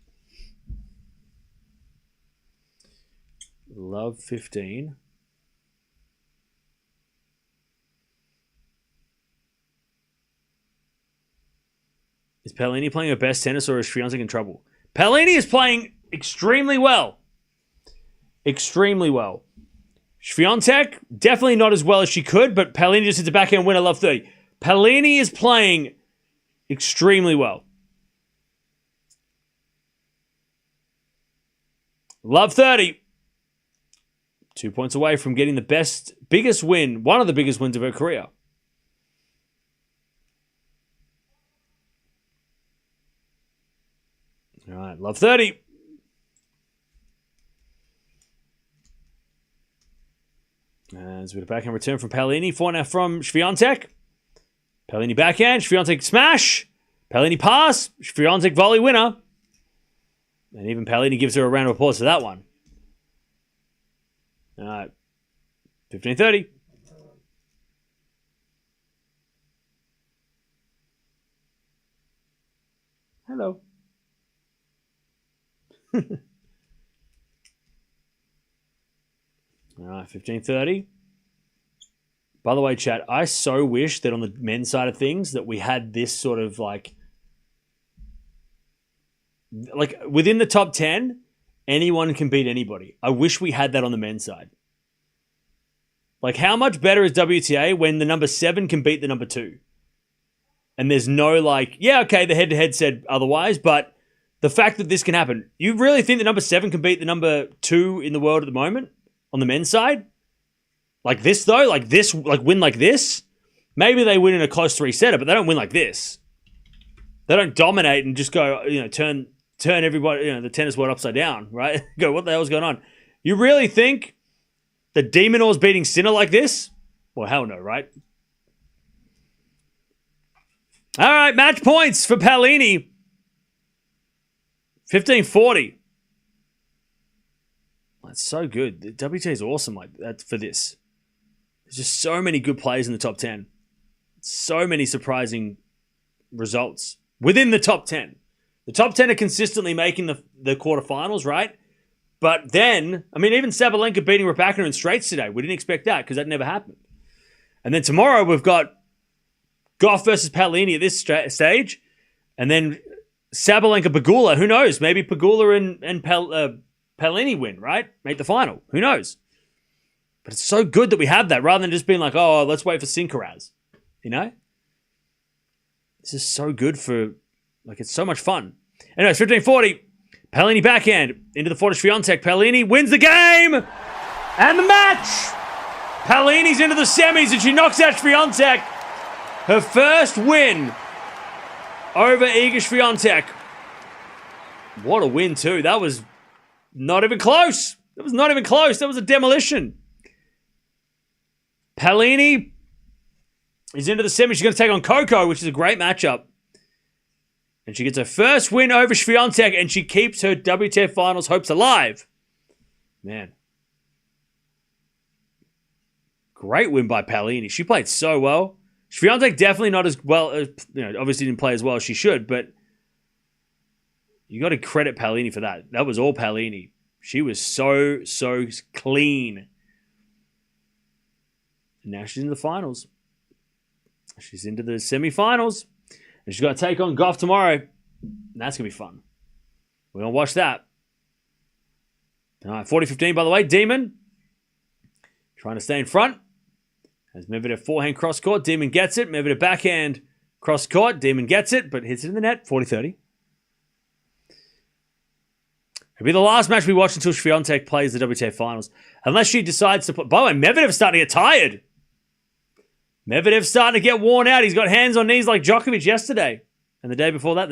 Love 15. Is Paolini playing her best tennis or is Swiatek in trouble? Paolini is playing extremely well. Extremely well. Swiatek, definitely not as well as she could, but Paolini just hits a backhand winner, love 30. Paolini is playing extremely well. Love 30. 2 points away from getting the biggest win, one of the biggest wins of her career. All right, love 30. As with a backhand return from Paolini. Forehand from Swiatek. Paolini backhand. Swiatek smash. Paolini pass. Swiatek volley winner. And even Paolini gives her a round of applause for that one. All right. 15:30. Hello. All right, 15:30. By the way, chat, I so wish that on the men's side of things that we had this sort of like within the top 10, anyone can beat anybody. I wish we had that on the men's side. Like, how much better is WTA when the number 7 can beat the number 2? And there's no like, yeah, okay, the head-to-head said otherwise, but the fact that this can happen, you really think the number 7 can beat the number 2 in the world at the moment on the men's side? Like this, though? Like this, like win like this? Maybe they win in a close 3-setter, but they don't win like this. They don't dominate and just go, turn everybody, the tennis world upside down, right? Go, what the hell's going on? You really think that de Minaur's beating Sinner like this? Well, hell no, right? All right, match points for Paolini. 15:40. That's so good. The WTA is awesome like that for this. There's just so many good players in the top 10. So many surprising results within the top 10. The top 10 are consistently making the quarterfinals, right? But then, even Sabalenka beating Raducanu in straights today. We didn't expect that because that never happened. And then tomorrow we've got Gauff versus Paolini at this stage. And then Sabalenka Pegula. Who knows? Maybe Pegula and Paolini win, right? Make the final. Who knows? But it's so good that we have that rather than just being like, oh, let's wait for Sincaraz. This is so good for, it's so much fun. Anyway, 15:40. Paolini backhand into the forward of Swiatek. Paolini wins the game and the match. Paolini's into the semis and she knocks out Swiatek. Her first win over Iga Swiatek. What a win too. That was not even close. That was a demolition. Paolini is into the semis. She's going to take on Coco, which is a great matchup. And she gets her first win over Swiatek, and she keeps her WTA Finals hopes alive. Man. Great win by Paolini. She played so well. Swiatek definitely not as well, obviously didn't play as well as she should, but you got to credit Paolini for that. That was all Paolini. She was so clean. And now she's in the finals. She's into the semifinals. And she's got to take on Gauff tomorrow. And that's going to be fun. We're going to watch that. All right, 40-15, by the way. Demon trying to stay in front. As Medvedev forehand cross court. Demon gets it. Medvedev backhand cross court. Demon gets it, but hits it in the net. 40-30. It'll be the last match we watch until Swiatek plays the WTA Finals. Unless she decides to play. By the way, Medvedev's starting to get tired. Medvedev's starting to get worn out. He's got hands on knees like Djokovic yesterday. And the day before that,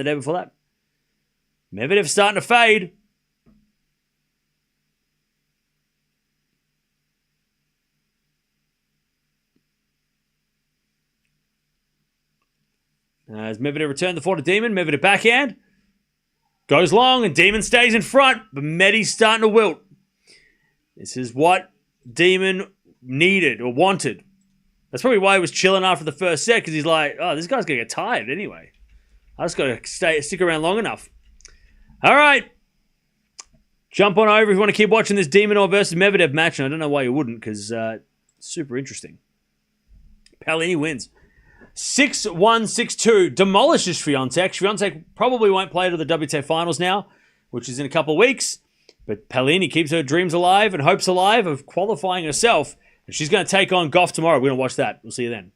Medvedev's starting to fade. As Medvedev returned the forward to Demon, Medvedev backhand. Goes long and Demon stays in front, but Medi's starting to wilt. This is what Demon needed or wanted. That's probably why he was chilling after the first set, because he's like, oh, this guy's going to get tired anyway. I just got to stick around long enough. All right. Jump on over if you want to keep watching this de Minaur versus Medvedev match. And I don't know why you wouldn't, because super interesting. Paolini wins. 6-1, 6-2. Demolishes Swiatek. Swiatek probably won't play to the WTA Finals now, which is in a couple of weeks. But Paolini keeps her dreams alive and hopes alive of qualifying herself. And she's going to take on Gauff tomorrow. We're going to watch that. We'll see you then.